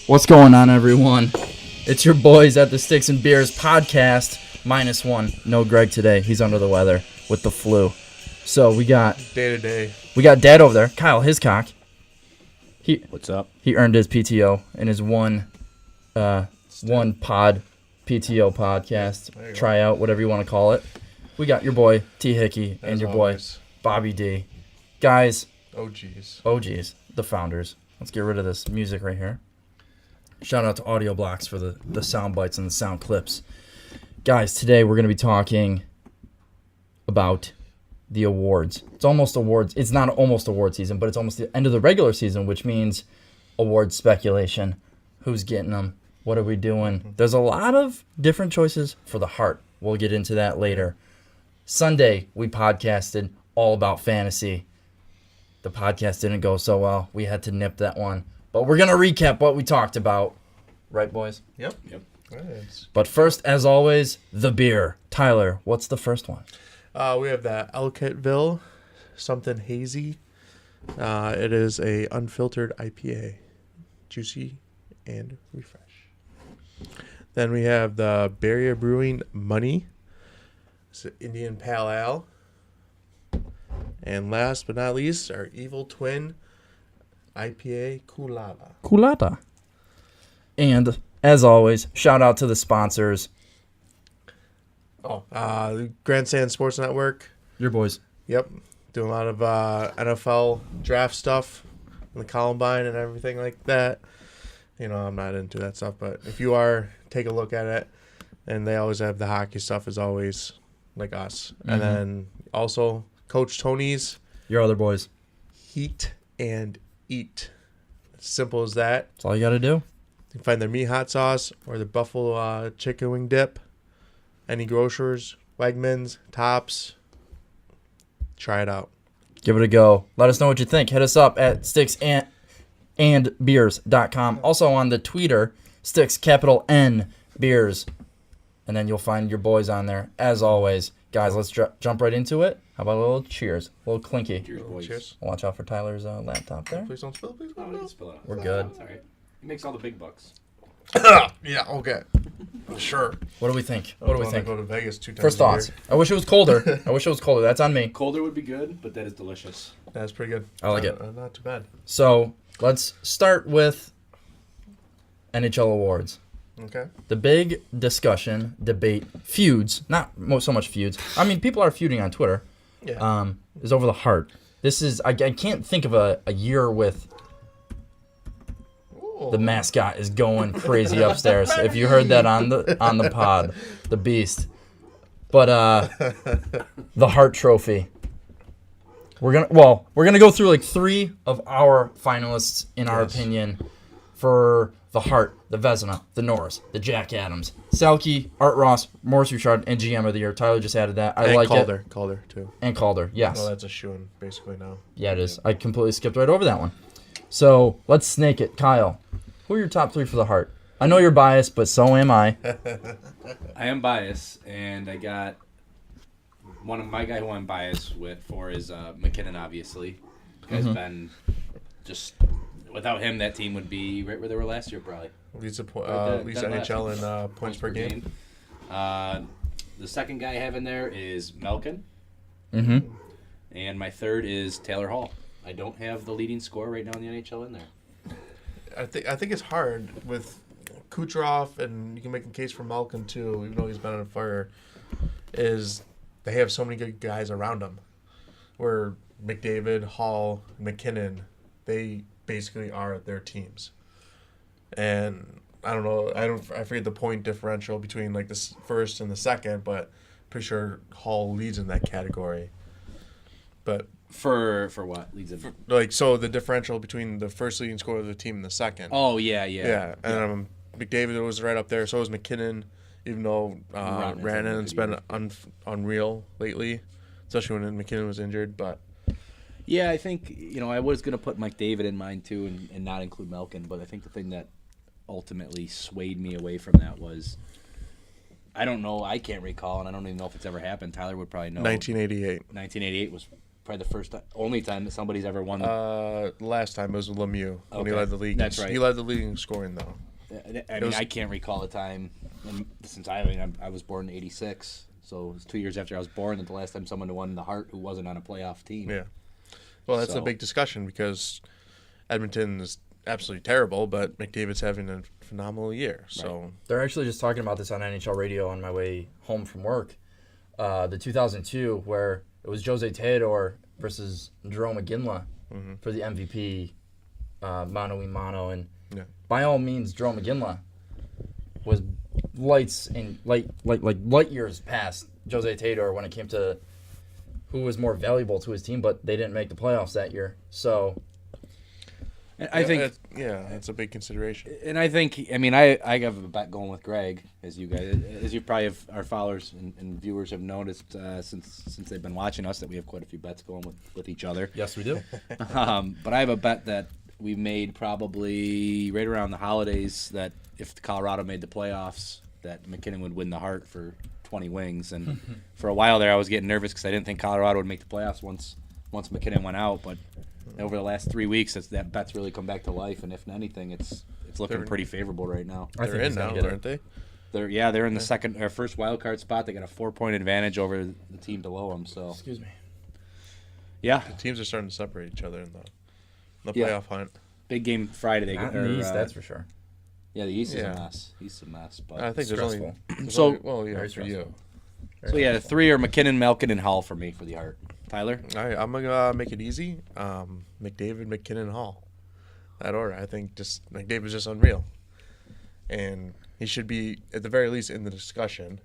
What's going on, everyone? It's your boys at the Sticks and Beers podcast, -1. No Greg today. He's under the weather with the flu. So we got day-to-day. We got Dad over there, Kyle Hiscock. What's up? He earned his PTO in his one pod PTO podcast tryout, whatever you want to call it. We got your boy T Hickey and your boy Bobby D. Guys, OGs, the founders. Let's get rid of this music right here. Shout out to Audio Blocks for the sound bites and the sound clips. Guys, today we're going to be talking about the awards. It's almost awards. It's not almost award season, but it's almost the end of the regular season, which means award speculation. Who's getting them? What are we doing? There's a lot of different choices for the Hart. We'll get into that later. Sunday, we podcasted all about fantasy. The podcast didn't go so well. We had to nip that one. But we're going to recap what we talked about. Right, boys? Yep. Nice. But first, as always, the beer. Tyler, what's the first one? We have that Elkettville, something hazy. It is a unfiltered IPA. Juicy and refresh. Then we have the Barrier Brewing Money. It's an Indian Pale Ale. And last but not least, our Evil Twin IPA Culata. And, as always, shout out to the sponsors. Grandstand Sports Network. Your boys. Yep. Doing a lot of NFL draft stuff and the Columbine and everything like that. You know, I'm not into that stuff, but if you are, take a look at it. And they always have the hockey stuff as always, like us. Mm-hmm. And then also Coach Tony's. Your other boys. Heat and Eat. Simple as that. That's all you got to do. You can find their meat hot sauce or their buffalo chicken wing dip. Any grocers, Wegmans, Tops. Try it out. Give it a go. Let us know what you think. Hit us up at sticksandbeers.com. Also on the Twitter, Sticks, capital N, Beers. And then you'll find your boys on there. As always, guys, let's jump right into it. How about a little cheers? A little clinky. Cheers, boys. Cheers. Watch out for Tyler's laptop there. Please don't spill. Please Oh, don't you can spill. spill it. We're good. It's all right. He makes all the big bucks. Yeah, okay. Sure. What do we think? What do we think? Go to Vegas 2 times First a thoughts. year. I wish it was colder. That's on me. Colder would be good, but that is delicious. That's pretty good. I like it. Not too bad. So let's start with NHL awards. Okay. The big discussion, debate, feuds, not so much feuds. I mean, people are feuding on Twitter. Yeah. Is over the Hart. This is, I can't think of a year with the mascot is going crazy upstairs. If you heard that on the pod, the beast. But the Hart Trophy. We're gonna go through like 3 of our finalists in our opinion for the Hart, the Vezina, the Norris, the Jack Adams, Selke, Art Ross, Maurice Richard, and GM of the year. Tyler just added that. I like Calder. it. Calder too. And Calder, yes. Well, that's a shoo-in basically now. Yeah, it is. I completely skipped right over that one. So let's snake it. Kyle, who are your top 3 for the Hart? I know you're biased, but so am I. I am biased, and I got one of my guy who I'm biased for is McKinnon. Obviously, has been just without him, that team would be right where they were last year, probably. Leads Right NHL in points per game. The second guy I have in there is Malkin. Mm-hmm. And my third is Taylor Hall. I don't have the leading scorer right now in the NHL in there. I think it's hard with Kucherov, and you can make a case for Malkin too, even though he's been on fire. Is they have so many good guys around them, where McDavid, Hall, McKinnon, they basically are their teams. And I don't know, I forget the point differential between like the first and the second, but pretty sure Hall leads in that category. But For what leads it? so the differential between the first leading scorer of the team and the second. Oh yeah. And McDavid was right up there. So was McKinnon, even though Rannon's been unreal lately, especially when McKinnon was injured. But yeah, I think I was gonna put Mike David in mine too, and not include Malkin. But I think the thing that ultimately swayed me away from that was I don't know. I can't recall, and I don't even know if it's ever happened. Tyler would probably know. 1988. 1988 was probably the only time that somebody's ever won. Last time it was Lemieux when he Okay. led the league. That's right. He led the league in scoring though. I can't recall a time since I was born in '86, so it was 2 years after I was born that the last time someone won the Hart who wasn't on a playoff team. Yeah. Well, that's a big discussion because Edmonton is absolutely terrible, but McDavid's having a phenomenal year. So Right. They're actually just talking about this on NHL radio on my way home from work. The 2002, where it was Jose Theodore versus Jerome McGinley for the MVP mano a mano, and by all means, Jerome McGinley was light years past Jose Theodore when it came to who was more valuable to his team, but they didn't make the playoffs that year. So I think that's a big consideration. And I think, I have a bet going with Greg, as you probably have our followers and viewers have noticed since they've been watching us that we have quite a few bets going with each other. yes, we do. But I have a bet that we made probably right around the holidays that if Colorado made the playoffs, that McKinnon would win the Hart for 20 wings. And for a while there, I was getting nervous because I didn't think Colorado would make the playoffs once McKinnon went out. But over the last 3 weeks, that bet's really come back to life. And if anything, it's looking pretty favorable right now. They're in now, aren't they? They're in the first wild card spot. They got a 4-point advantage over the team below them. So Excuse me. yeah, The teams are starting to separate each other in the playoff hunt. big game Friday. Not in the East, that's for sure. Yeah, the East is a mess. East is a mess. But I think Stressful. there's Very for you. the three are McKinnon, Malkin, and Hall for me for the Hart. Tyler? I'm gonna make it easy. McDavid, McKinnon, Hall. That order. I think just McDavid's just unreal, and he should be at the very least in the discussion.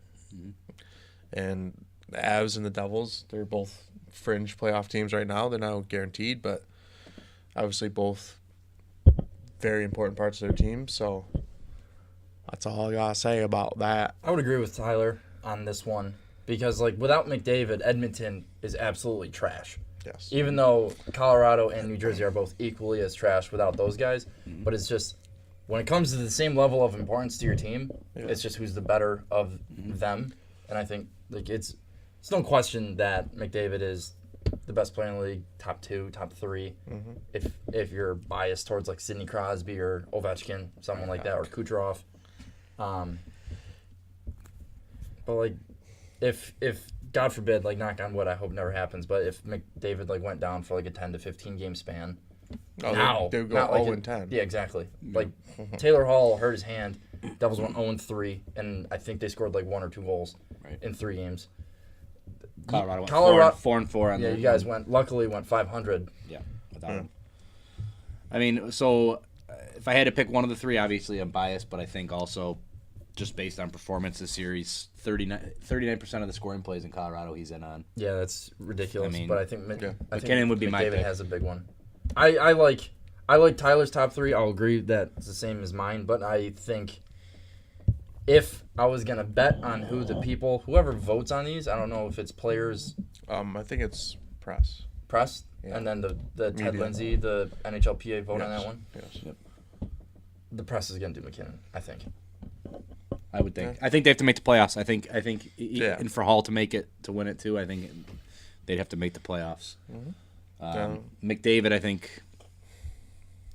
And the Avs and the Devils, they're both fringe playoff teams right now. They're not guaranteed, but obviously both very important parts of their team. So that's all I gotta say about that. I would agree with Tyler on this one because, without McDavid, Edmonton is absolutely trash. Yes. Even though Colorado and New Jersey are both equally as trash without those guys, but it's just when it comes to the same level of importance to your team, it's just who's the better of them. And I think it's no question that McDavid is the best player in the league, top 2, top 3. If you're biased towards Sidney Crosby or Ovechkin, someone like that, or Kucherov. But if God forbid, knock on wood, I hope never happens, but if McDavid went down for a 10 to 15 game span, They would go 0-10. Yeah, exactly. Taylor Hall hurt his hand. Devils went 0-3, and I think they scored 1 or 2 goals in 3 games. Colorado went 4-4 on yeah, you guys luckily went 500. Yeah, without him. So if I had to pick one of the three, obviously I'm biased, but I think also just based on performance this series, 39% of the scoring plays in Colorado he's in on. Yeah, that's ridiculous. But I think McKinnon would be my McDavid pick. has a big one. I like Tyler's top 3. I'll agree that it's the same as mine, but I think if I was gonna bet on whoever votes on these, I don't know if it's players. I think it's press. And then the Ted Media. Lindsay, the NHLPA vote on that one. Yes. Yep. The press is gonna do McKinnon, I think. I would think. I think they have to make the playoffs. I think, Yeah. and for Hall to win it too, I think they'd have to make the playoffs. McDavid, I think,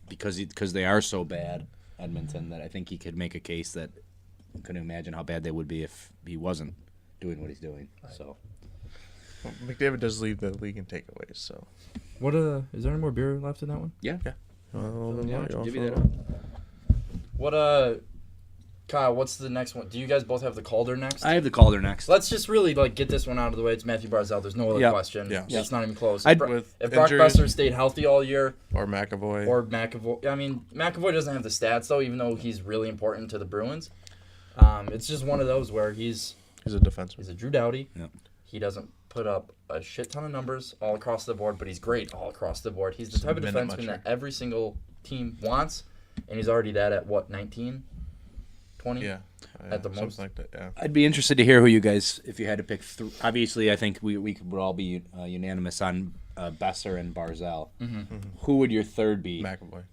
because they are so bad, Edmonton, that I think he could make a case that I couldn't imagine how bad they would be if he wasn't doing what he's doing. So Well, McDavid does lead the league in takeaways, so. What is there any more beer left in that one? yeah. Give you that. What Kyle, what's the next one? Do you guys both have the Calder next? I have the Calder next. Let's just really get this one out of the way. It's Matthew Barzal. There's no other question. Yeah. It's not even close. I'd- If Brock injuries- Besser stayed healthy all year, Or McAvoy. or McAvoy. I mean, McAvoy doesn't have the stats though, even though he's really important to the Bruins. It's just one of those where he's a defenseman. a Drew Doughty. Yep. He doesn't put up a shit ton of numbers all across the board, but he's great all across the board. He's the type of minute defenseman musher. that every single team wants, and he's already that at 19, 20? Yeah. At the something most. like that, yeah. I'd be interested to hear who you guys, if you had to pick. Obviously, I think we would all be unanimous on Besser and Barzal. Who would your third be? McAvoy.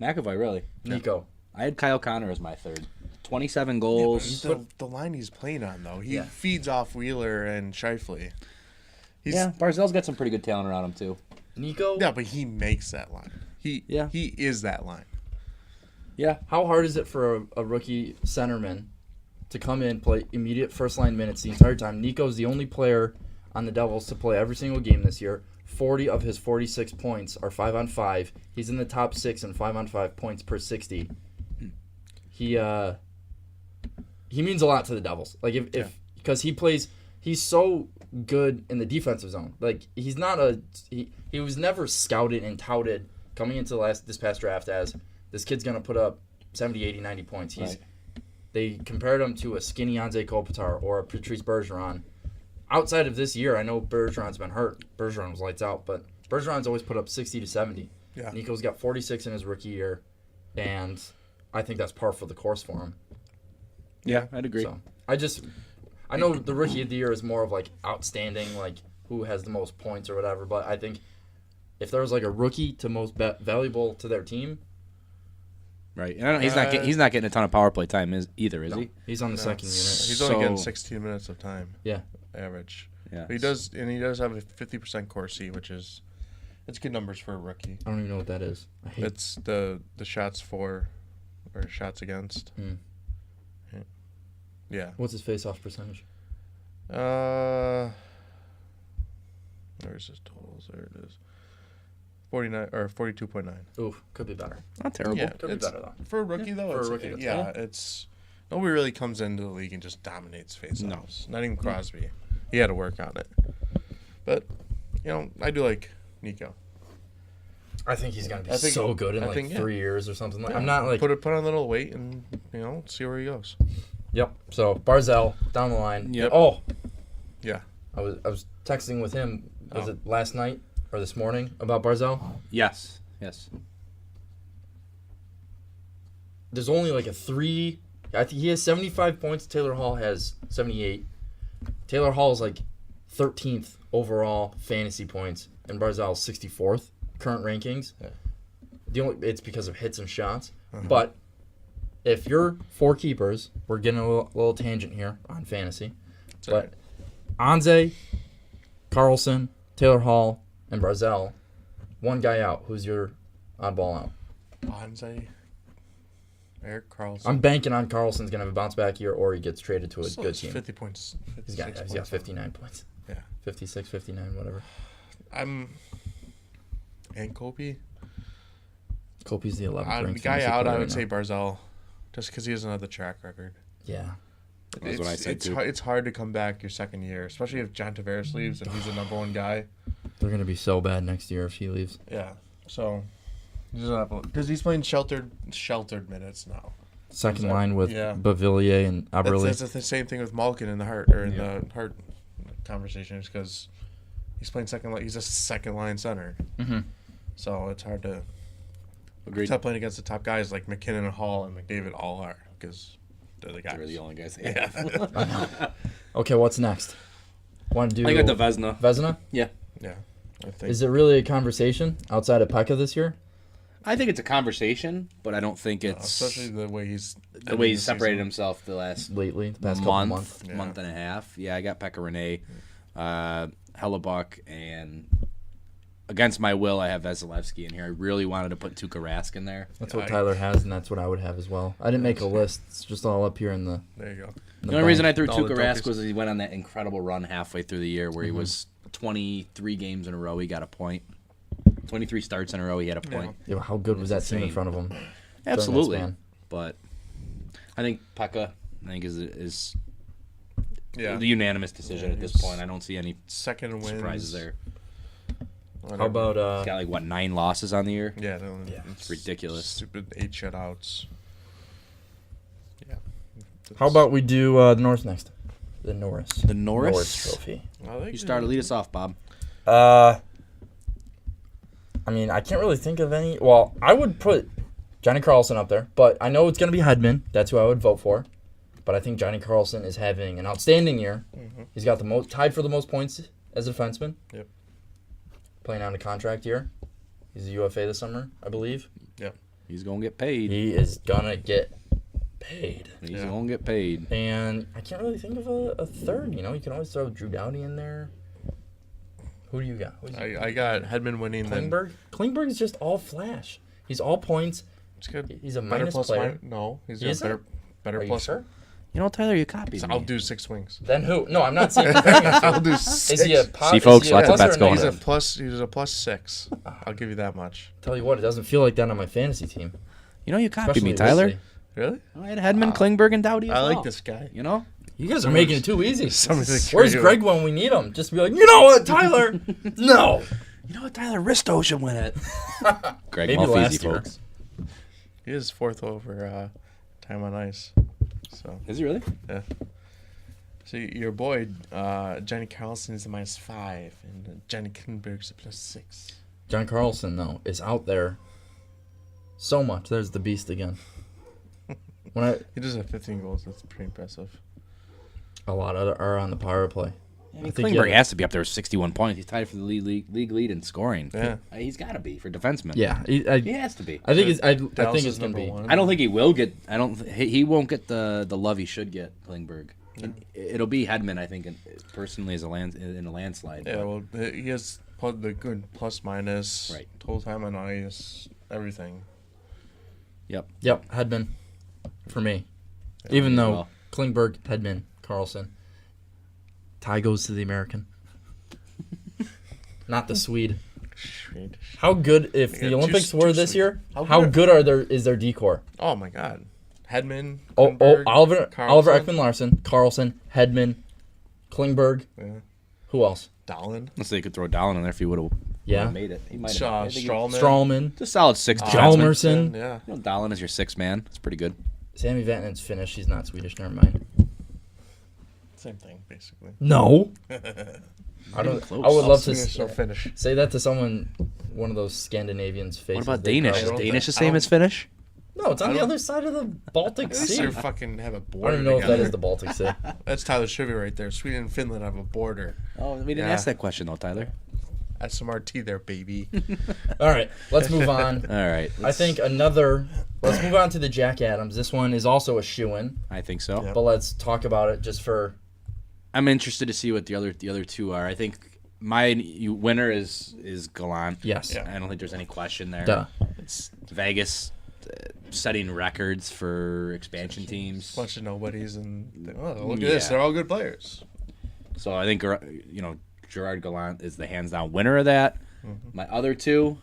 McAvoy, really? Nico. I had Kyle Connor as my third. 27 goals. The line he's playing on, though, he feeds off Wheeler and Scheifele. Barzell's got some pretty good talent around him too. Nico? Yeah, but he makes that line. He is that line. Yeah. How hard is it for a rookie centerman to come in, play immediate first-line minutes the entire time? Nico's the only player on the Devils to play every single game this year. 40 of his 46 points are 5-on-5. He's in the top 6 in 5-on-5 points per 60. He means a lot to the Devils. Like because he's so good in the defensive zone. Like he's not he was never scouted and touted coming into this past draft as this kid's gonna put up 70, 80, 90 points. They compared him to a skinny Anze Kopitar or a Patrice Bergeron. Outside of this year, I know Bergeron's been hurt. Bergeron was lights out, but Bergeron's always put up 60 to 70. Yeah. Nico's got 46 in his rookie year, and I think that's par for the course for him. Yeah, I'd agree. So I know the rookie of the year is more of like outstanding, like who has the most points or whatever, but I think if there was like a rookie to most valuable to their team. Right. And he's not getting a ton of power play time either, is he? He's on the second unit. He's only getting 16 minutes of time. Yeah. Average. Yeah. But he does have a 50% Corsi, which is it's good numbers for a rookie. I don't even know what that is. It's the shots for or shots against. Yeah. What's his face-off percentage? Where's his totals? There it is. 49 or 42.9. Ooh, could be better. Not terrible. Yeah, Could be better though. For a rookie though. For a rookie, it's nobody really comes into the league and just dominates faceoffs. Not even Crosby. He had to work on it. But I do like Nico. I think he's gonna be so good in 3 years or something. I'm not like put on a little weight and see where he goes. Yep. So Barzell down the line. Yep. Oh. Yeah. I was texting with him. Was it last night or this morning about Barzell? Yes. There's only like a 3. I think he has 75 points. Taylor Hall has 78. Taylor Hall is like 13th overall fantasy points, and Barzell is 64th current rankings. Yeah. It's because of hits and shots. But if you're 4 keepers, we're getting a little tangent here on fantasy. That's but Anze, Carlson, Taylor Hall, and Barzell, one guy out. Who's your oddball out? Anze, Erik Karlsson. I'm banking on Carlson's going to have a bounce back year or he gets traded to a good team. 50 points. He's got 59 points. Yeah. 56, 59, whatever. And Kopi. Kopi's the 11th ranked. Guy out, I would say Barzell, just because he has another track record. Yeah. That's what I said too. It's hard to come back your second year, especially if John Tavares leaves and he's the number 1 guy. They're going to be so bad next year if he leaves. Yeah. So, because he's playing sheltered minutes now. Second line with Bavillier and Aberle. That's the same thing with Malkin in the Hart the Hart conversation, is because he's playing second line. He's a second line center. Mm-hmm. So it's hard to. Agreed. Stop playing against the top guys like McKinnon and Hall and McDavid all are, because they're the guys. They're the only guys. Yeah. Okay, what's next? Want to do? I got the Vezina. Vezina? Yeah. Yeah. I think. Is it really a conversation outside of Pekka this year? I think it's a conversation, but I don't think it's especially the way he's separated himself the past past couple months. Month and a half. Yeah, I got Pekka Rinne, Hellebuck, and against my will, I have Vasilevsky in here. I really wanted to put Tuukka Rask in there. That's what Tyler has, and that's what I would have as well. I didn't make a list. It's just all up here in the. There you go. The only reason I threw Tuukka Rask was he went on that incredible run halfway through the year where he was 23 games in a row. He got a point. 23 starts in a row. He had a point. Yeah, how good was that team in front of him? Absolutely. But I think Pekka, is the unanimous decision at this point. I don't see any second surprises there. Whatever. How about He's got 9 losses on the year. Yeah, it's ridiculous. Stupid 8 shutouts. Yeah. How about we do the Norris next? The Norris. The Norris Trophy. You start to lead us off, Bob. I mean, I can't really think of any. Well, I would put Johnny Carlson up there, but I know it's going to be Hedman. That's who I would vote for. But I think Johnny Carlson is having an outstanding year. Mm-hmm. He's got the tied for the most points as a defenseman. Yep. Playing on a contract year. He's a UFA this summer, I believe. Yep. He's going to get paid. He is going to get paid. He's going to get paid. And I can't really think of a third. You can always throw Drew Doughty in there. Who do you got? I got Hedman winning. Klingberg? Klingberg is just all flash. He's all points. It's good. He's a better minus player. No, he's Is a better Are plus. you sure? You know, Tyler, you copied me. I'll do 6 wings. Then who? No, I'm not saying Klingberg. I'll do 6. Is he a See, folks, lots of plus or bets going negative? on. He's a plus 6. I'll give you that much. Tell you what, it doesn't feel like that on my fantasy team. You know, you copied Especially me, Tyler. Wesley. Really? I had Hedman, Klingberg, and Dowdy as I like well. this guy. You know? You guys are making it too easy. Somebody's Where's creative. Greg when we need him? Just be like, you know what, Tyler? No. You know what, Tyler? Risto should win it. Greg Maybe Mulfeasy, last year. folks. He is 4th over time on ice. So Is he really? yeah. So your boy Johnny Carlson is a -5, and Johnny Klingberg's a +6. John Carlson, though, is out there so much. There's the beast again. He does have 15 goals. That's pretty impressive. A lot of are on the power play. I mean, I think Klingberg yeah. has to be up there with 61 points. He's tied for the league lead in scoring. Yeah. He's got to be for defenseman. Yeah, He he has to be. I think it's. I Dallas think is it's gonna number be. 1. I don't think he will get. He won't get the love he should get. Klingberg. It'll be Hedman, I think, personally, in a landslide. Yeah, well, he has the good plus minus, Right. total time on ice, everything. Yep. Yep, Hedman, for me. Even though well. Klingberg, Hedman, Carlson, tie goes to the American, not the Swede. Sweet. How good if They the got Olympics two were this Swede. year? How How good good is their decor? Oh my God, Hedman. Oh, Klingberg, Oliver Carlson. Ekman Larson, Carlson, Hedman, Klingberg. Yeah. Who else? Dahlen. Let's say you could throw Dallin in there if he would have Yeah, made it. He might Strawman. Strawman, It's a solid 6 Hjalmarsson. Yeah. You know, Dallin is your 6th man. That's pretty good. Sammy Vatanen's Finnish. He's not Swedish. Never mind. Same thing, basically. No. I don't. close. I would love to Swedish or Finnish. say that to someone, one of those Scandinavians' faces. What about they Danish? probably Is don't Danish the think- same as Finnish? No, it's on I the don't- other side of the Baltic At least Sea. they I fucking have a don't border even know if together. that is the Baltic Sea. That's Tyler's trivia right there. Sweden and Finland have a border. Oh, we didn't Yeah. ask that question, though, Tyler. That's some RT there, baby. All right, let's move on. All right. I think let's move on to the Jack Adams. This one is also a shoo-in, I think so. Yeah. but let's talk about it just for. I'm interested to see what the other two are. I think my winner is Gallant. Yes. Yeah. I don't think there's any question there. Duh. It's Vegas setting records for expansion teams. Bunch of nobodies, and look at Yeah. this. They're all good players. So I think Gerard Gallant is the hands down winner of that. Mm-hmm. My other two,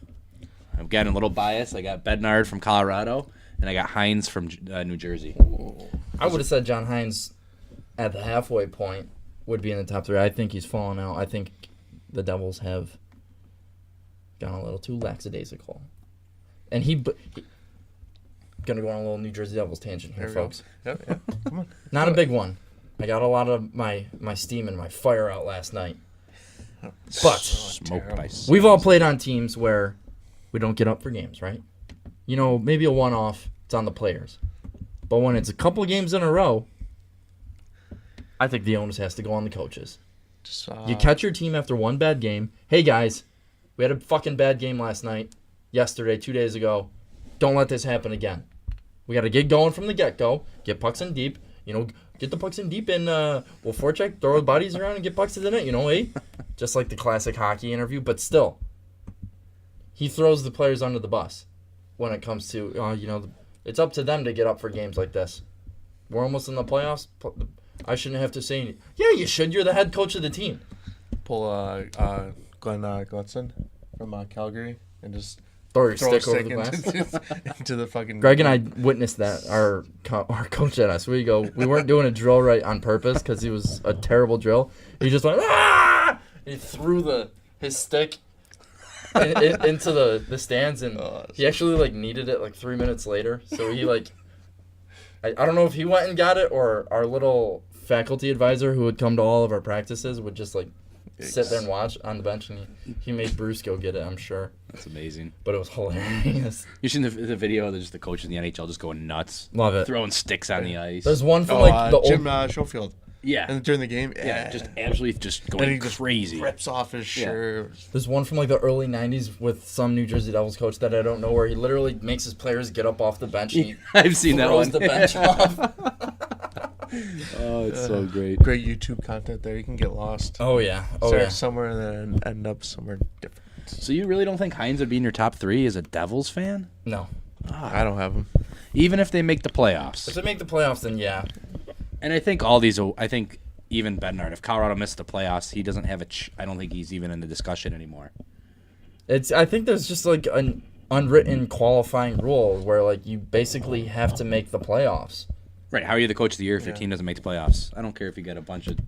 I'm getting a little biased. I got Bednard from Colorado, and I got Hines from New Jersey. I would have said John Hines at the halfway point would be in the top 3. I think he's fallen out. I think the Devils have gone a little too lackadaisical. And going to go on a little New Jersey Devils tangent here, There we go. folks. Yep, yep. Come on. Not a big one. I got a lot of my steam and my fire out last night. But Smoked by we've all played on teams where we don't get up for games, right? You know, maybe a one-off, it's on the players. But when it's a couple games in a row, I think the onus has to go on the coaches. Just, You catch your team after one bad game. Hey, guys, we had a fucking bad game last night, yesterday, 2 days ago. Don't let this happen again. We got to get going from the get-go, get pucks in deep, get the pucks in deep and we'll forecheck, throw the bodies around and get pucks to the net, eh? Just like the classic hockey interview, but still. He throws the players under the bus when it comes to, it's up to them to get up for games like this. We're almost in the playoffs. I shouldn't have to say anything. Yeah, you should. You're the head coach of the team. pull Glenn Glutzen from Calgary and just Throw your throw a stick over stick the glass. into the fucking. Greg and I witnessed that. Our coach at us. We weren't doing a drill right on purpose because it was a terrible drill. He just went, ah! He threw his stick into the stands, and he actually needed it 3 minutes later. So he I don't know if he went and got it or our little faculty advisor who would come to all of our practices would just sit there and watch on the bench, and he made Bruce go get it, I'm sure. That's amazing. But it was hilarious. You seen the video of just the coaches in the NHL just going nuts, Love it. throwing sticks on the ice. There's one from the Jim old. Schofield. Yeah, And during the game, yeah, just absolutely just and going he just crazy. rips off his shirt. There's one from the early '90s with some New Jersey Devils coach that I don't know, where he literally makes his players get up off the bench. And he I've seen that throws one. the bench off. Oh, it's so great. Great YouTube content there. You can get lost. Oh yeah. Start somewhere and then end up somewhere different. So you really don't think Hines would be in your top 3 as a Devils fan? No. I don't have him. Even if they make the playoffs. If they make the playoffs, then yeah. And I think all these. I think even Bednar. If Colorado missed the playoffs, he doesn't have I don't think he's even in the discussion anymore. I think there's just like an unwritten qualifying rule where like you basically have to make the playoffs. Right? How are you the coach of the year if your team doesn't make the playoffs? I don't care if you get a bunch of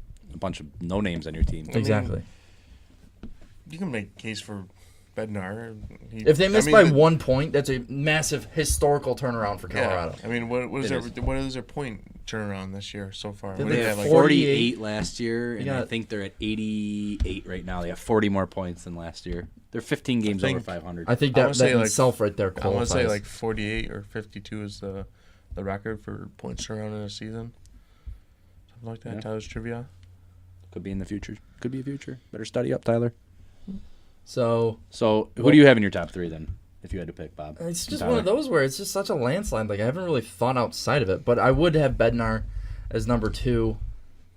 no names on your team. Exactly. You can make a case for Bednar. If they miss by 1 point, that's a massive historical turnaround for Colorado. Yeah. I mean, what is their point turnaround this year so far? Did They they had have 48 last year, and Yeah. I think they're at 88 right now. They have 40 more points than last year. They're 15 games over 500. I think I that, wanna say, that like, itself right there I want qualifies. to say like 48 or 52 is the record for points turnaround in a season. Something like that. Yeah. Tyler's trivia. Could be in the future. Could be a future. Better study up, Tyler. So who do you have in your top 3 then, if you had to pick, Bob? it's just Tyler? one of those where it's just such a landslide. Like I haven't really thought outside of it, but I would have Bednar as number 2,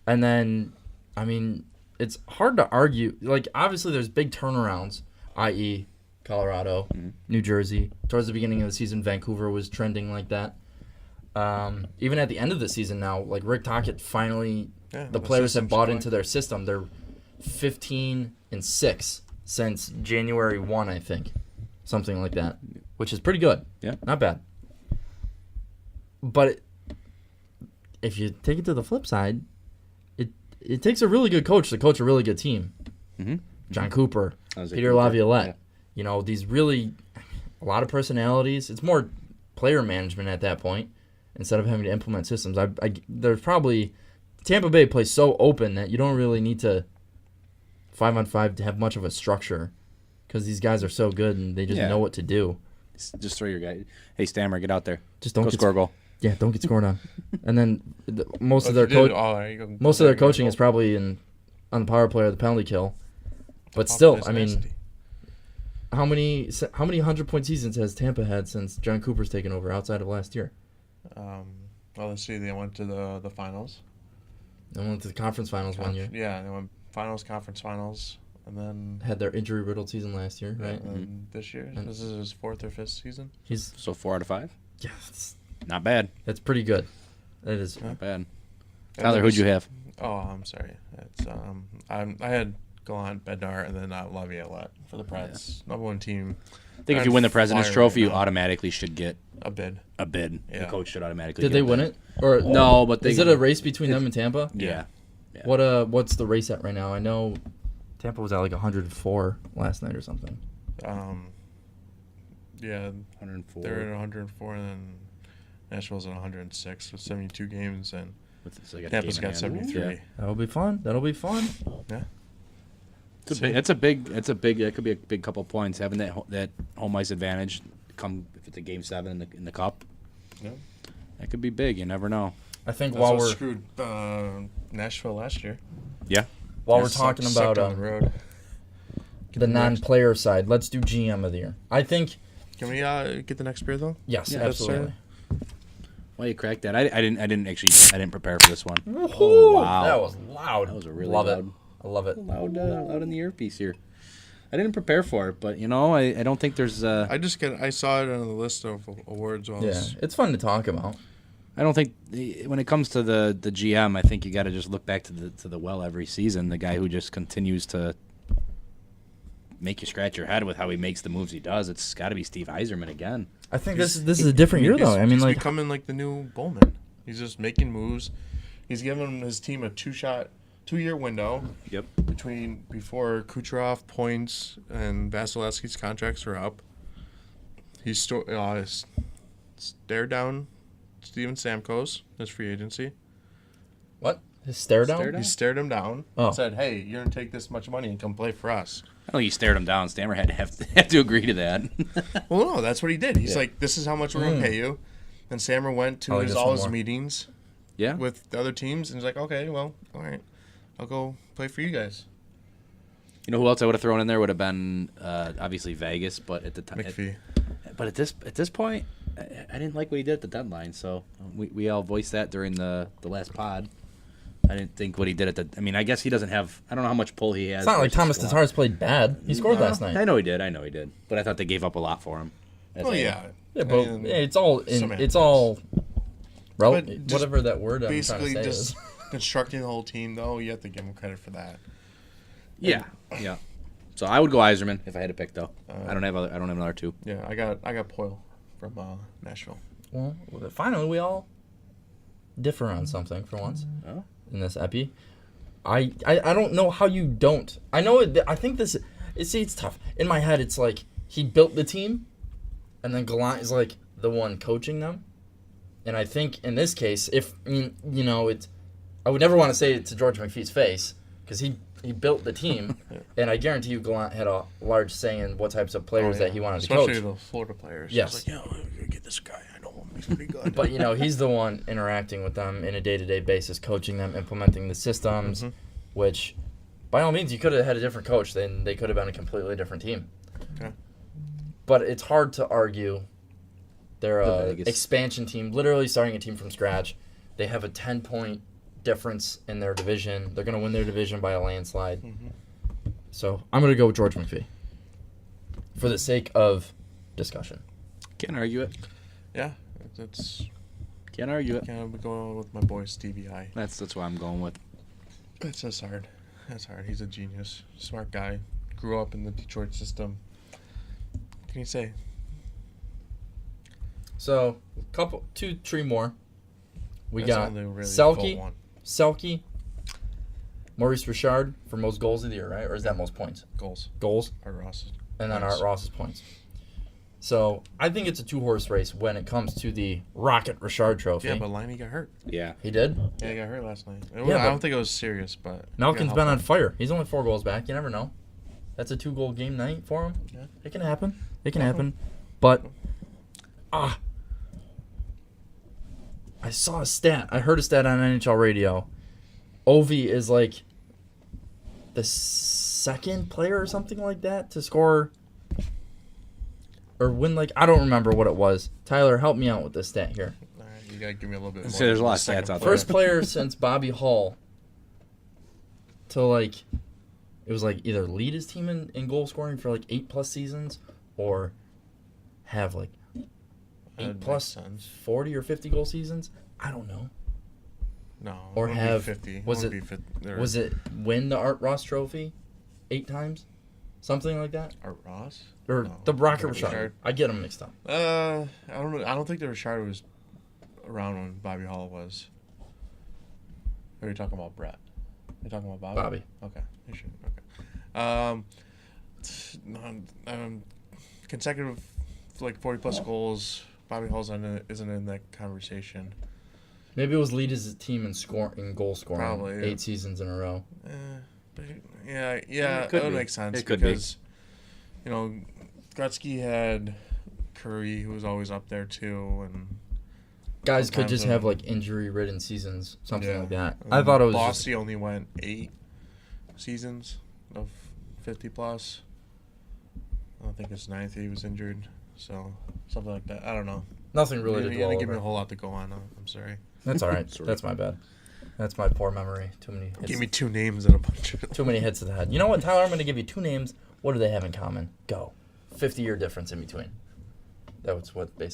and then I mean it's hard to argue. Like obviously there's big turnarounds, i.e. Colorado, New Jersey. Towards the beginning of the season, Vancouver was trending like that. Even at the end of the season now, like Rick Tocchet finally, the players have bought into their system. They're 15-6 since January 1, I think. Something like that, which is pretty good. Yeah. Not bad. But if you take it to the flip side, it takes a really good coach to coach a really good team. Mm-hmm. John Cooper, Peter Peter Laviolette. Yeah. These really, a lot of personalities. It's more player management at that point instead of having to implement systems. There's probably, Tampa Bay plays so open that you don't really need to 5-on-5 to have much of a structure because these guys are so good and they just know what to do. Just throw your guy. Hey, Stammer, get out there. Just don't score a goal. Yeah, don't get scored on. And then most of their coaching is probably on the power play or the penalty kill. But still, I mean, how many 100-point seasons has Tampa had since John Cooper's taken over outside of last year? Well, let's see. They went to the finals. They went to the conference finals 1 year. Yeah, they went conference finals, and then Had their injury-riddled season last year, right? And this year, this is his 4th or 5th season. So 4 out of 5? Yeah, Not bad. that's pretty good. That is. Not bad. Tyler, who'd you have? Oh, I'm sorry. It's I had Gallant, Bednar, and then Laviolette for the Preds. Number 1 team. I think if you win the President's Flyer Trophy, right you now. automatically should get A bid. a bid. Yeah. The coach should automatically Did get they a win bid. it? Or No, but they... is it a race between them and Tampa? Yeah. What's the race at right now? I know Tampa was at like 104 last night or something. Yeah, 104. they're at 104, and then Nashville's at 106 with 72 games, and So they Tampa's a got game in hand. 73. That'll be fun. Yeah. It's a big. That could be a big couple points having that home ice advantage. Come if it's a game 7 in the cup. Yeah. That could be big. You never know. I think That's while what we're screwed Nashville last year. Yeah. while Yeah, we're talking sucked about on the road. the non-player side, let's do GM of the year. I think Can we get the next beer though? yes, Yeah, absolutely. Why you cracked that? I didn't prepare for this one. Woohoo! Oh, wow. That was loud. That was a really love loud. it. I love it. Loud in the earpiece here. I didn't prepare for it, but I don't think there's. I saw it on the list of awards. Yeah, it's fun to talk about. I don't think when it comes to the GM, I think you got to just look back to the well every season. The guy who just continues to make you scratch your head with how he makes the moves he does. It's got to be Steve Yzerman again. I think this is a different year though. I mean, he's like becoming like the new Bowman. He's just making moves. He's giving his team a 2-year window. Yep. Before Kucherov, Points, and Vasilevsky's contracts are up. He's stared down Steven Stamkos, his free agency. what? His stare down? He stared him down Oh. and said, "Hey, you're gonna take this much money and come play for us." I don't think he stared him down. Stammer had to have to agree to that. Well, no, that's what he did. He's like, "This is how much we're gonna pay you." And Stammer went to Probably just all one his more. meetings Yeah. with the other teams, and he's like, "Okay, well, all right, I'll go play for you guys." You know who else I would have thrown in there would have been obviously Vegas, but at the time. McPhee. But at this point, I didn't like what he did at the deadline, so we all voiced that during the last pod. I didn't think what he did I mean, I guess he doesn't have... I don't know how much pull he has. It's not like Thomas Tatar's played bad. He scored last night. I know he did. But I thought they gave up a lot for him. Yeah, but it's all whatever that word I'm trying to say just is. Constructing the whole team, though, you have to give him credit for that. Yeah. So I would go Yzerman if I had to pick, though. I don't have another two. Yeah, I got Poyle from Nashville. Well, finally we all differ on something for once. Oh. In this epi. I don't know how you don't. I know it. I think this. It's tough. In my head, it's like he built the team, and then Gallant is like the one coaching them. And I think in this case, I would never want to say it to George McPhee's face because he built the team, and I guarantee you Gallant had a large say in what types of players that he wanted to coach. Especially the Florida players. Yes. He's like, I'm going to get this guy. I know him. He's pretty good. But, he's the one interacting with them in a day-to-day basis, coaching them, implementing the systems, which, by all means, you could have had a different coach. Then they could have been a completely different team. Okay. But it's hard to argue they're an expansion team, literally starting a team from scratch. They have a 10-point difference in their division. They're going to win their division by a landslide. So I'm going to go with George McPhee for the sake of discussion. Can't argue it. Yeah, that's... Can't argue it. Can't go with my boy Stevie I. That's what I'm going with. It's just hard. That's hard. He's a genius. Smart guy. Grew up in the Detroit system. What can you say? So, 3 more. We That's got only really Selke, Maurice Richard for most goals of the year, right? Or is that most points? Goals. Art Ross. And then Art Ross's points. So, I think it's a 2-horse race when it comes to the Rocket Richard Trophy. Yeah, but Liney got hurt. Yeah. He did? Yeah, he got hurt last night. I Yeah, don't think it was serious, but... Malkin's been on fire. He's only 4 goals back. You never know. That's a 2-goal game night for him. Yeah. It can happen. But, I saw a stat. I heard a stat on NHL radio. Ovi is like the second player or something like that to score or win, I don't remember what it was. Tyler, help me out with this stat here. All right, you got to give me a little bit more. There's a lot of stats out there. First player since Bobby Hull to it was either lead his team in goal scoring for 8+ seasons or have 8+ 40 or 50 goal seasons. I don't know. No. Or have 50. Was it win the Art Ross Trophy 8 times, something like that? Art Ross or no, the Rocket Richard? I get them mixed up. I don't know. I don't think the Richard was around when Bobby Hall was. Or are you talking about Brett? Are you talking about Bobby? Okay. You should. Okay. Consecutive 40+ goals. Bobby Hall's isn't in that conversation. Maybe it was lead his team in goal scoring. Probably 8 seasons in a row. Yeah, that would make sense. It could because, Gretzky had Curry, who was always up there too, and guys could just have injury-ridden seasons, something like that. And I thought it was. Bossy only went 8 seasons of 50+. I don't think his 9th he was injured, so something like that. I don't know. Nothing really to You dwell didn't give over. me a whole lot to go on. I'm sorry. That's all right. That's my bad. That's my poor memory. Too many hits. Give me 2 names and a bunch of... Too many hits to the head. You know what, Tyler? I'm going to give you 2 names. What do they have in common? Go. 50-year difference in between. That was what the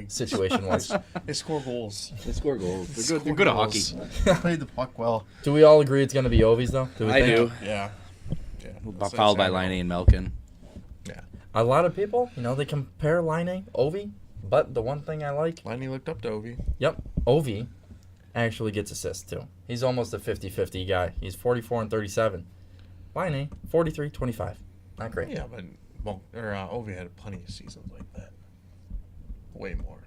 situation was. They score goals. They're good at hockey. Played the puck well. Do we all agree it's going to be Ovies, though? I do. Yeah. Followed by Liney and Malkin. Yeah. A lot of people, they compare Liney, Ovi, but the one thing I like... Liney looked up to Ovi. Yep. Ovi actually gets assists, too. He's almost a 50-50 guy. He's 44 and 37. Liney, 43-25. Not great. Yeah, but Ovi had plenty of seasons like that. Way more.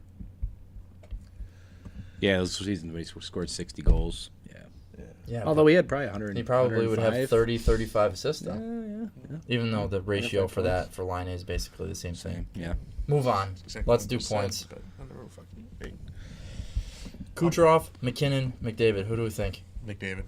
Yeah, those seasons when he scored 60 goals. Yeah. Although he had probably 100. He probably would have 30, 35 assists, though. Yeah. Even though the ratio for that for Liney is basically the same thing. Yeah. Move on. Exactly. Let's do points. Kucherov, McKinnon, McDavid. Who do we think? McDavid.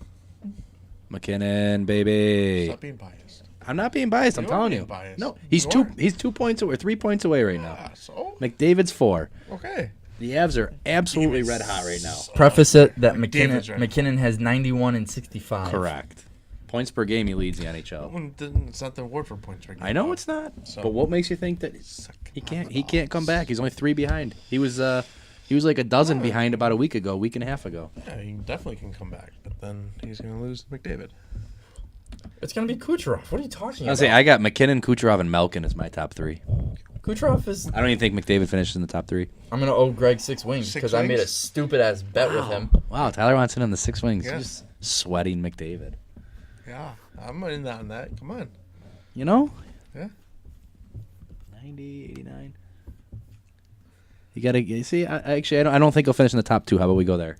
McKinnon, baby. Stop being biased. I'm not being biased. I'm telling you. Biased. No, he's You He's 2 points away, 3 points away right now. So? McDavid's 4. Okay. The Avs are absolutely red hot right now. Preface it that McDavid's right. McKinnon has 91 and 65. Correct. Points per game, he leads the NHL. It's not the award for points right now. I know it's not. So- But what makes you think that he can't come back? He's only 3 behind. He was like a dozen behind about a week and a half ago. Yeah, he definitely can come back, but then he's going to lose to McDavid. It's going to be Kucherov. What are you talking I'll about? say I got McKinnon, Kucherov, and Malkin as my top 3. Kucherov is... I don't even think McDavid finishes in the top 3. I'm going to owe Greg 6 wings because I made a stupid-ass bet with him. Wow, Tyler wants in on the 6 wings. Yes. He's sweating McDavid. Yeah, I'm in on that. Come on. You know? Yeah. 90, 89. You got to see. I don't think he'll finish in the top 2. How about we go there?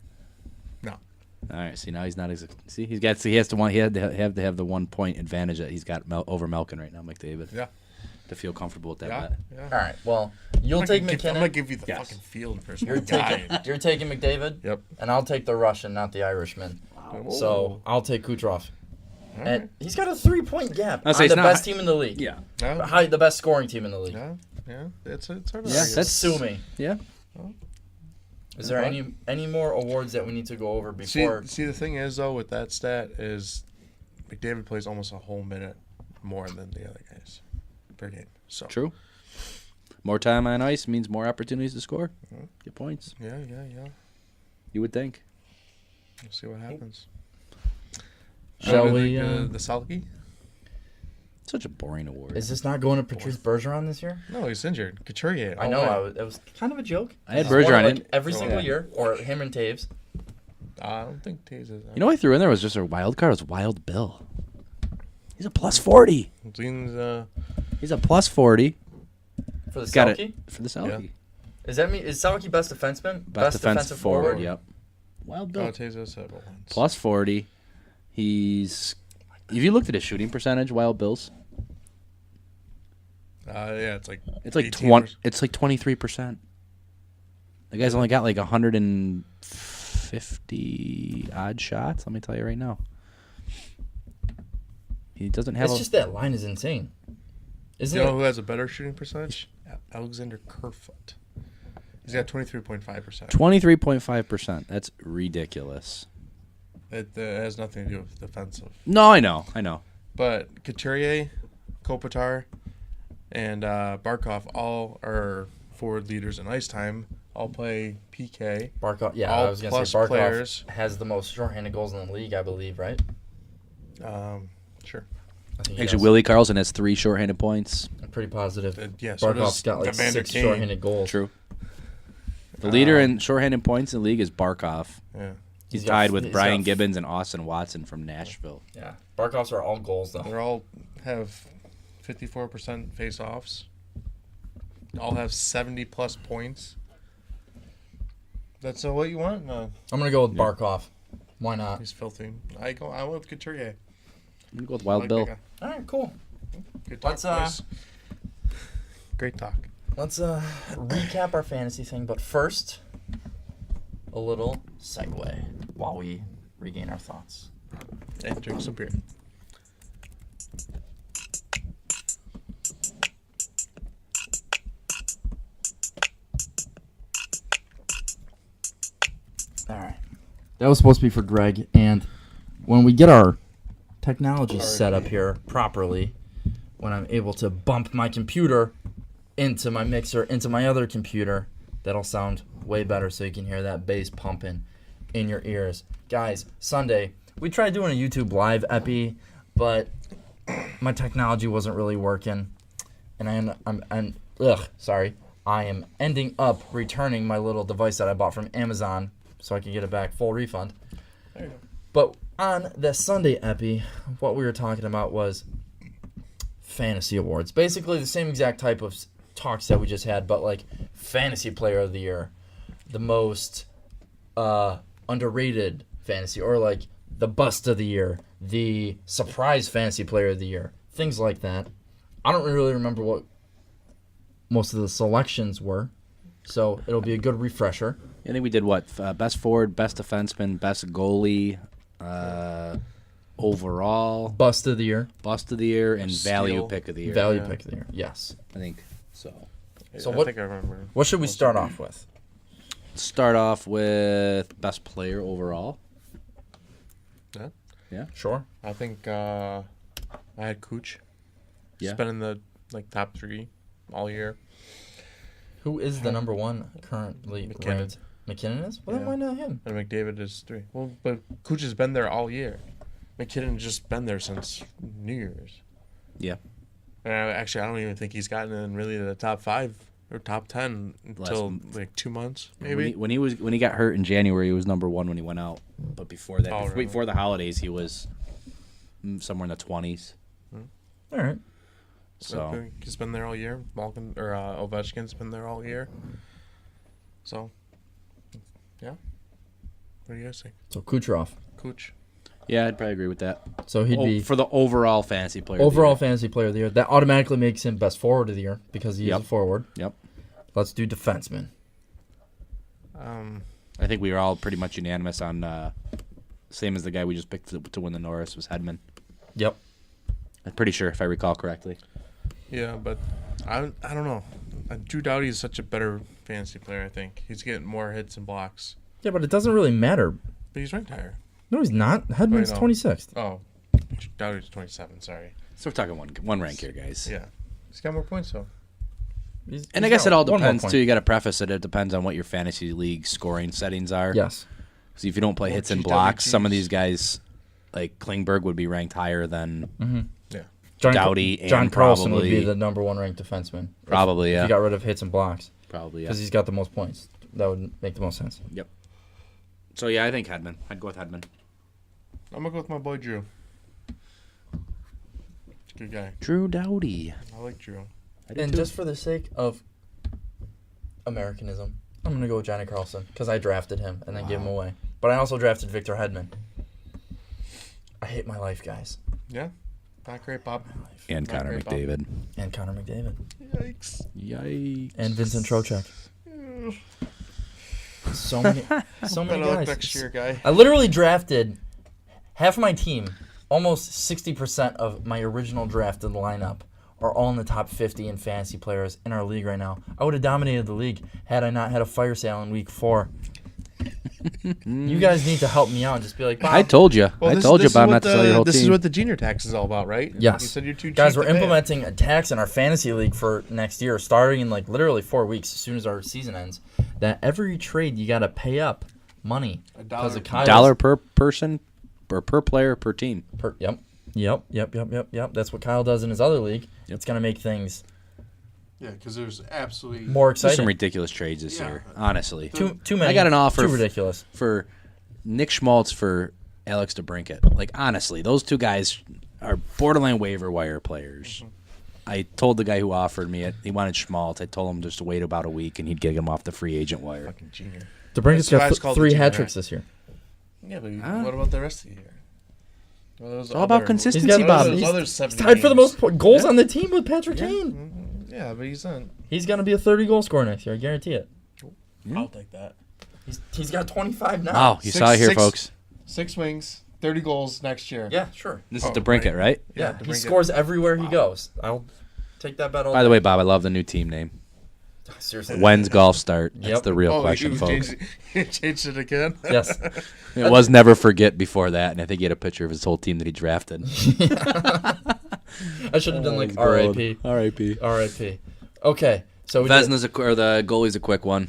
No. All right. See, now he's not. See, he had to have the 1 point advantage that he's got over Malkin right now, McDavid. Yeah. To feel comfortable with that Yeah. bet. Yeah. All right, well, you'll take McKinnon. I'm going to give you the Yes. fucking field first. You're taking McDavid? Yep. And I'll take the Russian, not the Irishman. Wow. So I'll take Kucherov. All And right. he's got a 3-point gap I'll on say the it's not best high- team in the league. Yeah. Yeah. The best scoring team in the league. Yeah. It's hard to Yeah, argue. that's- Sue me. Yeah. Is there any more awards that we need to go over before? See, the thing is, though, with that stat is McDavid plays almost a whole minute more than the other guys per game. So True. More time on ice means more opportunities to score. Get points. Yeah. You would think. We'll see what happens. Shall we? The Selke? Such a boring award. Is this not going to Patrice Bergeron this year? No, he's injured. Couturier. I know. It was kind of a joke. I had He's won it, Bergeron like, in every single Yeah. year, or him and Taves. I don't think Taves is. You know what I threw in there was just a wild card. It was Wild Bill. He's a plus 40. Lean's, He's a plus 40. For the Got Selke? it for the Selke. Is Selke best defenseman? Best defensive forward. Yep. Wild Bill. Taves has said once. Plus 40. He's. Have you looked at his shooting percentage, Wild Bill's? Yeah, it's like It's like 18%. It's like 23%. The guy's only got like 150 odd shots. Let me tell you right now. He doesn't have. It's just that line is insane. Isn't You know it? who has a better shooting percentage? Alexander Kerfoot. He's got 23.5%. 23.5%. That's ridiculous. It has nothing to do with defensive. No, I know. But Couturier, Kopitar, and Barkov all are forward leaders in ice time. All play PK. Barkov, yeah, all I was going to plus say Barkov players. has the most shorthanded goals in the league, I believe, right? Sure. I think he Actually, does. Willie Karlsson has 3 shorthanded points. I'm pretty positive. Yeah, so Barkov's does got like Evander 6 Kane. shorthanded goals. True. The leader in shorthanded points in the league is Barkov. Yeah. He's got- tied with he's Brian got- Gibbons and Austin Watson from Nashville. Yeah. Barkovs are all goals, though. They all have 54% face-offs. All have 70-plus points. That's what you want? No, I'm going to go with Barkov. Why not? he's filthy. I went with Couturier. I'm going to go with Wild Like Bill. that guy. All right, cool. Good talk, Let's, boys. Great talk. Let's recap our fantasy thing, but first, a little segue while we regain our thoughts. And drink some beer. All right. That was supposed to be for Greg, and when we get our technology set up here properly, when I'm able to bump my computer into my mixer, into my other computer, that'll sound way better so you can hear that bass pumping in your ears. Guys, Sunday, we tried doing a YouTube live epi, but my technology wasn't really working, and I am ending up returning my little device that I bought from Amazon so I can get it back, full refund. There you go. But on the Sunday epi, what we were talking about was fantasy awards. Basically the same exact type of talks that we just had, but like fantasy player of the year, the most underrated fantasy, or like the bust of the year, the surprise fantasy player of the year, things like that. I don't really remember what most of the selections were, so it'll be a good refresher. I think we did what? Best forward, best defenseman, best goalie, overall Bust of the year. and value pick of the year. Value pick of the year. Yes. I think so. So I think I remember. What should we start off with? Start off with best player overall. Yeah. Sure. I think I had Cooch. Yeah. He's been in the top 3 all year. Who is the number one currently McKinnon. ranked? McKinnon is? Well, then why not him? And McDavid is 3. Well, but Cooch has been there all year. McKinnon's just been there since New Year's. Yeah. And I don't even think he's gotten in really the top 5 or top 10 until like 2 months, maybe. When he got hurt in January, he was number 1 when he went out. But before that, before the holidays, he was somewhere in the 20s. All right. So he's been there all year. Malkin or Ovechkin's been there all year. So, yeah. What do you guys think? So Kucherov. Cooch. yeah, I'd probably agree with that. So he'd be for the overall fantasy player. overall fantasy player of the year. That automatically makes him best forward of the year because he's a forward. Yep. Let's do defenseman. I think we were all pretty much unanimous on same as the guy we just picked to win the Norris was Hedman. Yep. I'm pretty sure if I recall correctly. Yeah, but I don't know. Drew Doughty is such a better fantasy player, I think. He's getting more hits and blocks. Yeah, but it doesn't really matter. But he's ranked higher. No, he's not. Hedman's 26th. Oh, Doughty's 27, sorry. So we're talking one rank here, guys. Yeah. He's got more points, though. And I guess it all depends, too. You got to preface it. It depends on what your fantasy league scoring settings are. Yes. Because if you don't play hits and blocks, some of these guys, like Klingberg, would be ranked higher than Doughty and John Carlson probably would be the number one ranked defenseman. Probably, if you got rid of hits and blocks. Probably, yeah. Because he's got the most points. That would make the most sense. Yep. So, yeah, I think Hedman. I'd go with Hedman. I'm going to go with my boy Drew. Good guy. Drew Doughty. I like Drew. And just for the sake of Americanism, I'm going to go with Johnny Carlson because I drafted him and then gave him away. But I also drafted Victor Hedman. I hate my life, guys. Yeah. Not great, Bob. And Not Connor great, McDavid. Bob. And Connor McDavid. Yikes. And Vincent Trocheck. So many guys. Next year, guy. I literally drafted half of my team. Almost 60% of my original drafted lineup are all in the top 50 in fantasy players in our league right now. I would have dominated the league had I not had a fire sale in week 4. You guys need to help me out and just be like, Bob. I told you. Bob, not to sell your whole team. This is what the junior tax is all about, right? Yes. You said you're too cheap guys, we're to pay implementing a tax in our fantasy league for next year, starting in like literally 4 weeks as soon as our season ends. That every trade you got to pay up money. $1 per person or per player per team. Yep. That's what Kyle does in his other league. Yep. It's going to make things because there's absolutely more There's exciting. some ridiculous trades this year, honestly. Too many. I got an offer Too ridiculous. For Nick Schmaltz for Alex DeBrincat. Like, honestly, those two guys are borderline waiver wire players. I told the guy who offered me it, he wanted Schmaltz. I told him just to wait about a week and he'd get him off the free agent wire. Fucking junior. DeBrincat's got 3 hat tricks this year. Yeah, but what about the rest of the year? Well, it's all about consistency, Bob. He's tied for the most goals on the team with Patrick Kane. Yeah, but he's not. He's going to be a 30-goal scorer next year. I guarantee it. I'll take that. He's got 25 now. Wow, you saw it here, folks. 6 wings, 30 goals next year. Yeah, sure. This is DeBrincat, right? Yeah, he scores everywhere he goes. I'll take that bet all By the way, Bob, I love the new team name. Seriously. When's golf start? That's the real question, folks. He changed it again? Yes. It was Never Forget before that, and I think he had a picture of his whole team that he drafted. I should have done like R.I.P. R.I.P. Okay, so Vesna's or the goalie's a quick one,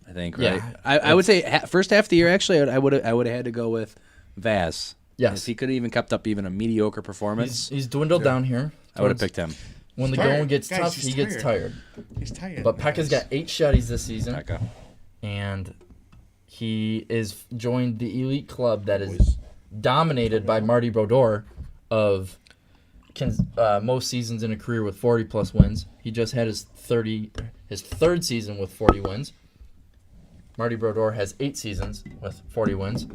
I think. Right? Yeah, I would say first half of the year. Actually, I would have had to go with Vaz. Yes, if he could have even kept up even a mediocre performance. He's dwindled down here. I would have picked him. When the going gets tough, he gets tired. He's tired. But Pekka's got 8 shutties this season. Pekka. And he is joined the elite club that is dominated by Marty Brodeur of most seasons in a career with 40-plus wins. He just had his third season with 40 wins. Marty Brodeur has 8 seasons with 40 wins.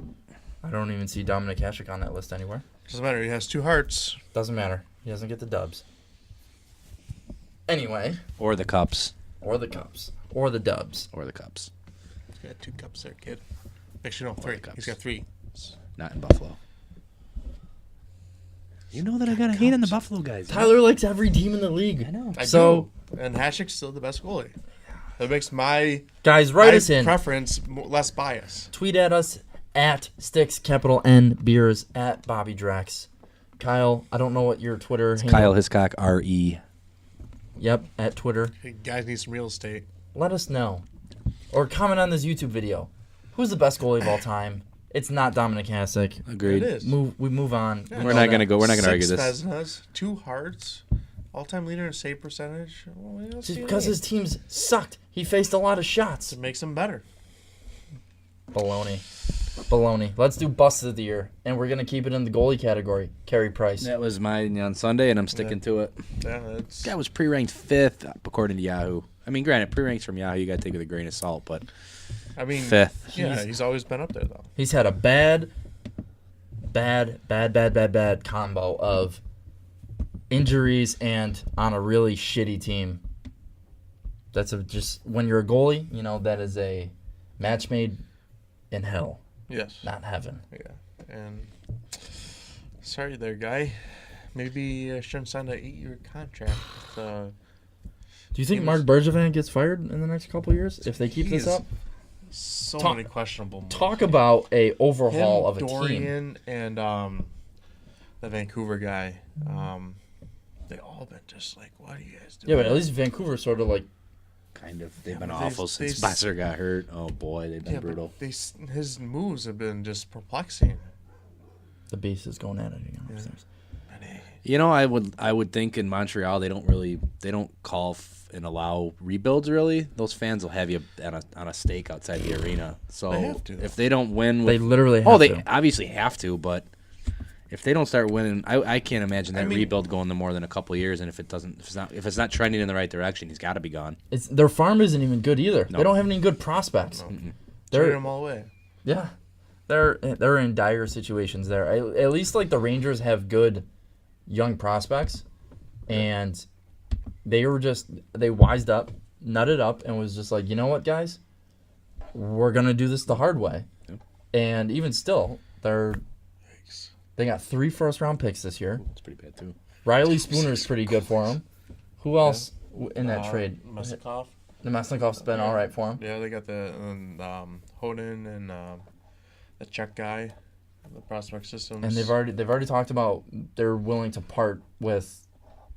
I don't even see Dominik Hasek on that list anywhere. Doesn't matter. He has 2 hearts. Doesn't matter. He doesn't get the dubs. Anyway. Or the cups. Or the cups. Or the dubs. Or the cups. He's got 2 cups there, kid. Actually, no, 3. He's got 3. Not in Buffalo. You know that I got to hate on the Buffalo guys. Tyler likes every team in the league. I know. I do. And Hasek's still the best goalie. That makes my guys write us in. Preference less biased. Tweet at us at Sticks capital N Beers at Bobby Drax. Kyle, I don't know what your Twitter. Kyle Hiscock RE. Yep, at Twitter. Hey, guys need some real estate. Let us know, or comment on this YouTube video. Who's the best goalie of all time? It's not Dominic Hasek. Agreed. It is. We move on. Yeah. We're not gonna go. We're not gonna argue 6 this. Vezinas, 2 Harts, all-time leader in save percentage. Well, Just because his teams sucked, he faced a lot of shots. It makes him better. Baloney. Let's do bust of the year, and we're gonna keep it in the goalie category. Carey Price. That was mine on Sunday, and I'm sticking to it. Yeah, it's Guy was pre-ranked 5th according to Yahoo. I mean, granted, pre-ranks from Yahoo you got to take with a grain of salt, but 5th. Yeah, he's always been up there though. He's had a bad combo of injuries and on a really shitty team. That's just when you're a goalie, you know that is a match made in hell. Yes. Not heaven. Yeah, and sorry there, guy. Maybe shouldn't sign an 8-year contract. Do you think Mark Bergevin gets fired in the next couple of years if they keep this up? So many questionable moves. Talk about a overhaul of a Dorian team. And the Vancouver guy. They all been just like, what are you guys doing? Yeah, but at least Vancouver sort of like. Kind of. They've been awful since Besser got hurt. Oh, boy, they've been brutal. His moves have been just perplexing. The beast is going at it again. Yeah. You know, I would think in Montreal they don't call and allow rebuilds really. Those fans will have you on a stake outside the arena. So they have to. If they don't win, they literally have to. They obviously have to, but if they don't start winning, I can't imagine that rebuild going to more than a couple of years. And if it's not trending in the right direction, he's got to be gone. Their farm isn't even good either. No. They don't have any good prospects. No. Trade them all away. Yeah, they're in dire situations there. At least like the Rangers have good young prospects, and they wised up, nutted up, and was just like, you know what, guys, we're gonna do this the hard way. Yep. And even still, they got 3 first-round picks this year. That's pretty bad too. Riley Spooner's pretty good for them. Who else in that trade? Mesnikov. The Mesnikov's been all right for him. Yeah, they got the Hoden and the Czech guy, the prospect systems. And they've already talked about they're willing to part with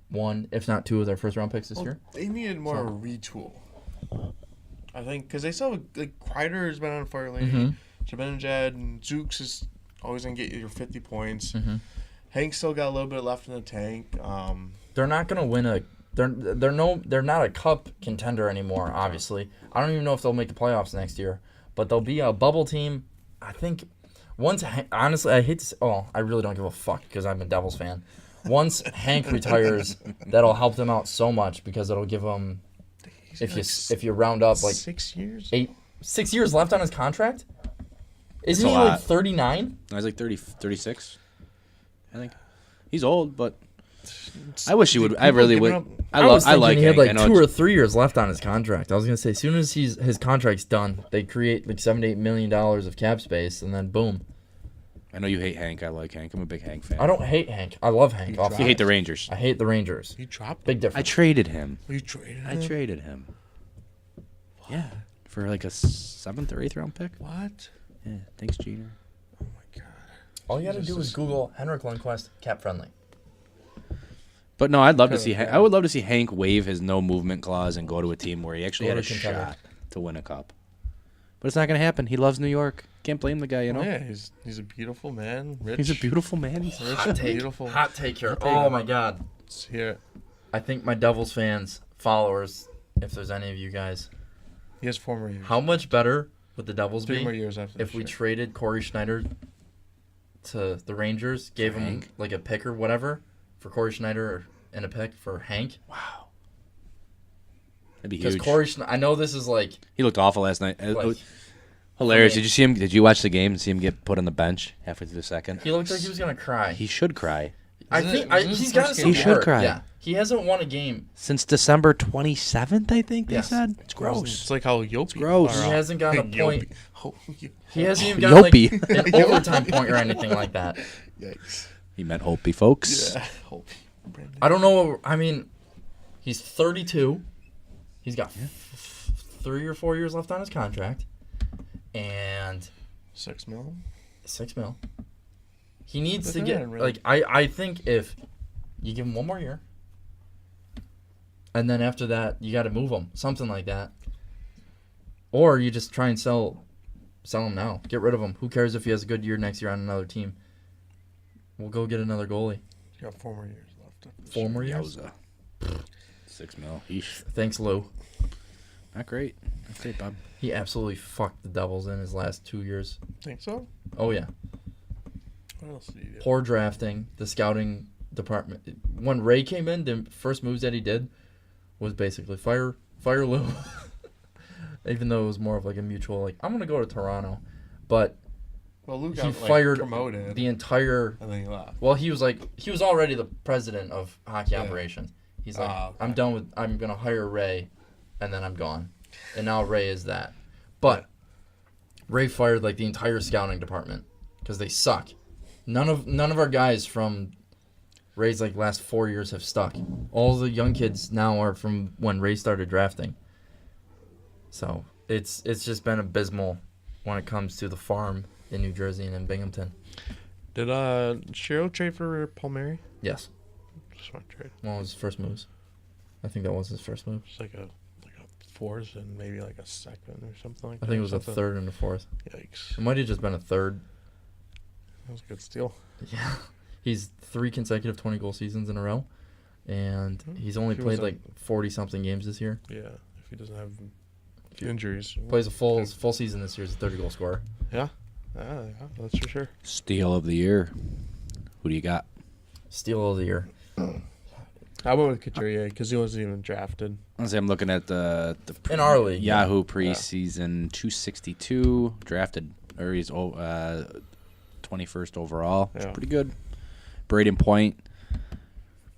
1, if not 2, of their first-round picks this year. They needed more of a retool. I think because they still like Kreider has been on fire lately. Zibanejad and Zooks is always gonna get you your 50 points. Hank still got a little bit left in the tank. They're not gonna win they're not a cup contender anymore. Obviously, I don't even know if they'll make the playoffs next year, but they'll be a bubble team. I think honestly, I hate to say, I really don't give a fuck because I'm a Devils fan. Once Hank retires, that'll help them out so much because it'll give them if you round up like 6 years, 6 years left on his contract. Isn't he like like 39? No, he's like 36. I think he's old, but I wish he would. I really would. I like he had Hank. like 2 or 3 years left on his contract. I was gonna say as soon as his contract's done, they create like $7 to $8 million of cap space, and then boom. I know you hate Hank. I like Hank. I'm a big Hank fan. I don't hate Hank. I love Hank. You hate the Rangers. I hate the Rangers. You dropped. Big difference. I traded him. You traded him? I traded him. Yeah, for like a 7th or 8th round pick. What? Yeah, thanks, Jeter. Oh my god. All you got to do is Google Henrik Lundqvist cap friendly. But no, I'd love to see. I would love to see Hank waive his no movement clause and go to a team where he actually had a shot to win a cup. But it's not going to happen. He loves New York. Can't blame the guy, you know. Yeah, he's a beautiful man. Rich. He's a beautiful man. Rich, Hot take. beautiful. Hot take here. Oh my god. Let's hear it. I think my Devils fans, followers, if there's any of you guys, He has 4 more years. how much better would the Devils 3 be more years after if we traded Corey Schneider to the Rangers, gave him like a pick or whatever for Corey Schneider and a pick for Hank? Wow. That'd be Because huge. Corey, I know this is like He looked awful last night. Like, Hilarious. I mean- Did you see him? Did you watch the game and see him get put on the bench halfway through the second? he looked like he was gonna cry. He should cry. I Isn't think it- isn't he's this got first to game? He should cry. Yeah, he hasn't won a game. Since December 27th, I think they Yes. said. It's It's gross. like how Yopi. gross. He hasn't gotten a point. Oh, He hasn't even gotten like Yopey. an overtime point or anything like that. Yikes. He meant Holtby, folks. Yeah, Holtby. I don't know. I mean, he's 32. He's got 3 or 4 years left on his contract. And $6 million. $6 million. He needs to get like I think if you give him 1 more year, and then after that you got to move him, something like that, or you just try and sell him now, get rid of him. Who cares if he has a good year next year on another team? We'll go get another goalie. You got 4 more years left. 4 more years. $6 million. Eesh. Thanks, Lou. Not great. Not great, Bob. He absolutely fucked the Devils in his last 2 years. Think so? Oh yeah. What else did he do? Poor drafting, the scouting department. When Ray came in, the first moves that he did was basically fire Lou. Even though it was more of like a mutual, like, I'm going to go to Toronto. But Well, Lou he got fired promoted. the entire... And then he left. Well, he was already the president of hockey operations. He's like, okay. I'm going to hire Ray, and then I'm gone. And now Ray is that. But Ray fired like the entire scouting department because they suck. None of our guys from Ray's like last 4 years have stuck. All the young kids now are from when Ray started drafting. So it's just been abysmal when it comes to the farm in New Jersey and in Binghamton. Did Shiro trade for Palmieri? Yes. Smart trade. One of his first moves. I think that was his first move. It's like a fourth and maybe like a second or something like that. I think it was a third and a fourth. Yikes. It might have just been a third. That was a good steal. Yeah. He's 3 consecutive 20-goal seasons in a row, and he's only played like 40-something games this year. Yeah, if he doesn't have injuries. Plays a full season this year as a 30-goal scorer. Yeah. Yeah, that's for sure. Steal of the year. Who do you got? Steal of the year. I went with Couturier because he wasn't even drafted. I'm looking at the In our league. Yahoo preseason 262 drafted, or he's 21st overall. Which is pretty good. Braden Point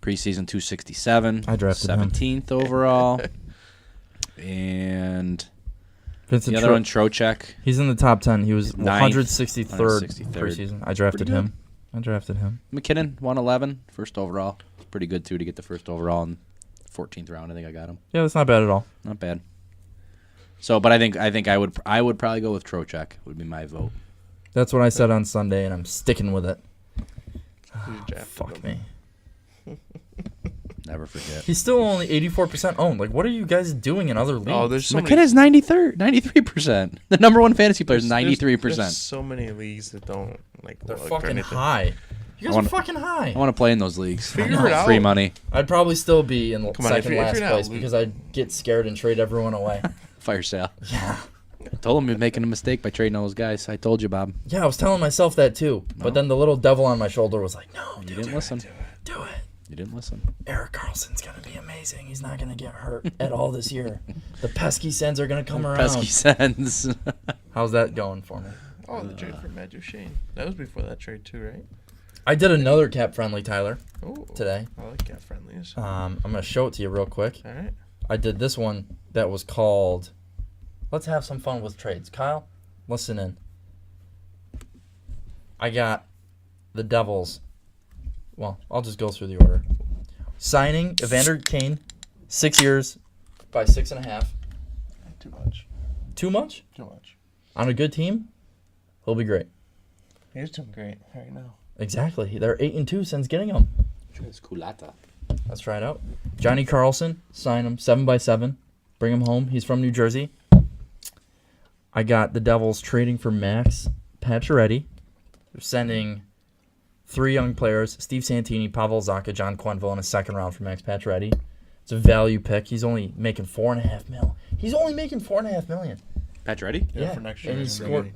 preseason 267. I drafted 17th overall. And Vincent the other one, Trocheck. He's in the top 10. He was 163rd 163rd preseason. I drafted him. McKinnon 111 first overall. It's pretty good too to get the first overall in 14th round. I think I got him. Yeah, that's not bad at all. Not bad. So, but I think I would probably go with Trocheck. Would be my vote. That's what I said on Sunday, and I'm sticking with it. Fuck me. Never forget. He's still only 84% owned. Like, what are you guys doing in other leagues? Oh, there's so McKinnon is 93%. The number one fantasy player is 93%. There's so many leagues that don't like. They're look or fucking anything. high. You guys are fucking high. I want to play in those leagues. Figure it out. Free money. I'd probably still be in Come on, second if last you're not place losing- because I'd get scared and trade everyone away. Fire sale. Yeah. I told him you're making a mistake by trading all those guys. I told you, Bob. Yeah, I was telling myself that too. But then the little devil on my shoulder was like, no, You didn't listen. do it. You didn't listen. Eric Carlson's going to be amazing. He's not going to get hurt at all this year. The pesky Sens are going to come around. Pesky Sens. How's that going for me? Oh, the trade for Matt Duchene. That was before that trade too, right? I did another cap friendly, Tyler, Oh, today. I like cat friendlies. I'm going to show it to you real quick. All right. I did this one that was called Let's Have Some Fun with Trades. Kyle, listen in. I got the Devils. Well, I'll just go through the order. Signing Evander Kane, 6 years by 6.5. Too much. Too much? Too much. On a good team, he'll be great. He's doing great right now. Exactly. They're 8-2 since getting him. Culata. Let's try it out. Johnny Carlson, sign him 7x7. Bring him home. He's from New Jersey. I got the Devils trading for Max Pacioretty. They're sending 3 young players, Steve Santini, Pavel Zacha, John Quenneville in a second round for Max Pacioretty. It's a value pick. He's only making $4.5 million. He's only making $4.5 million. Patch ready? Yeah, for next year. and he scored.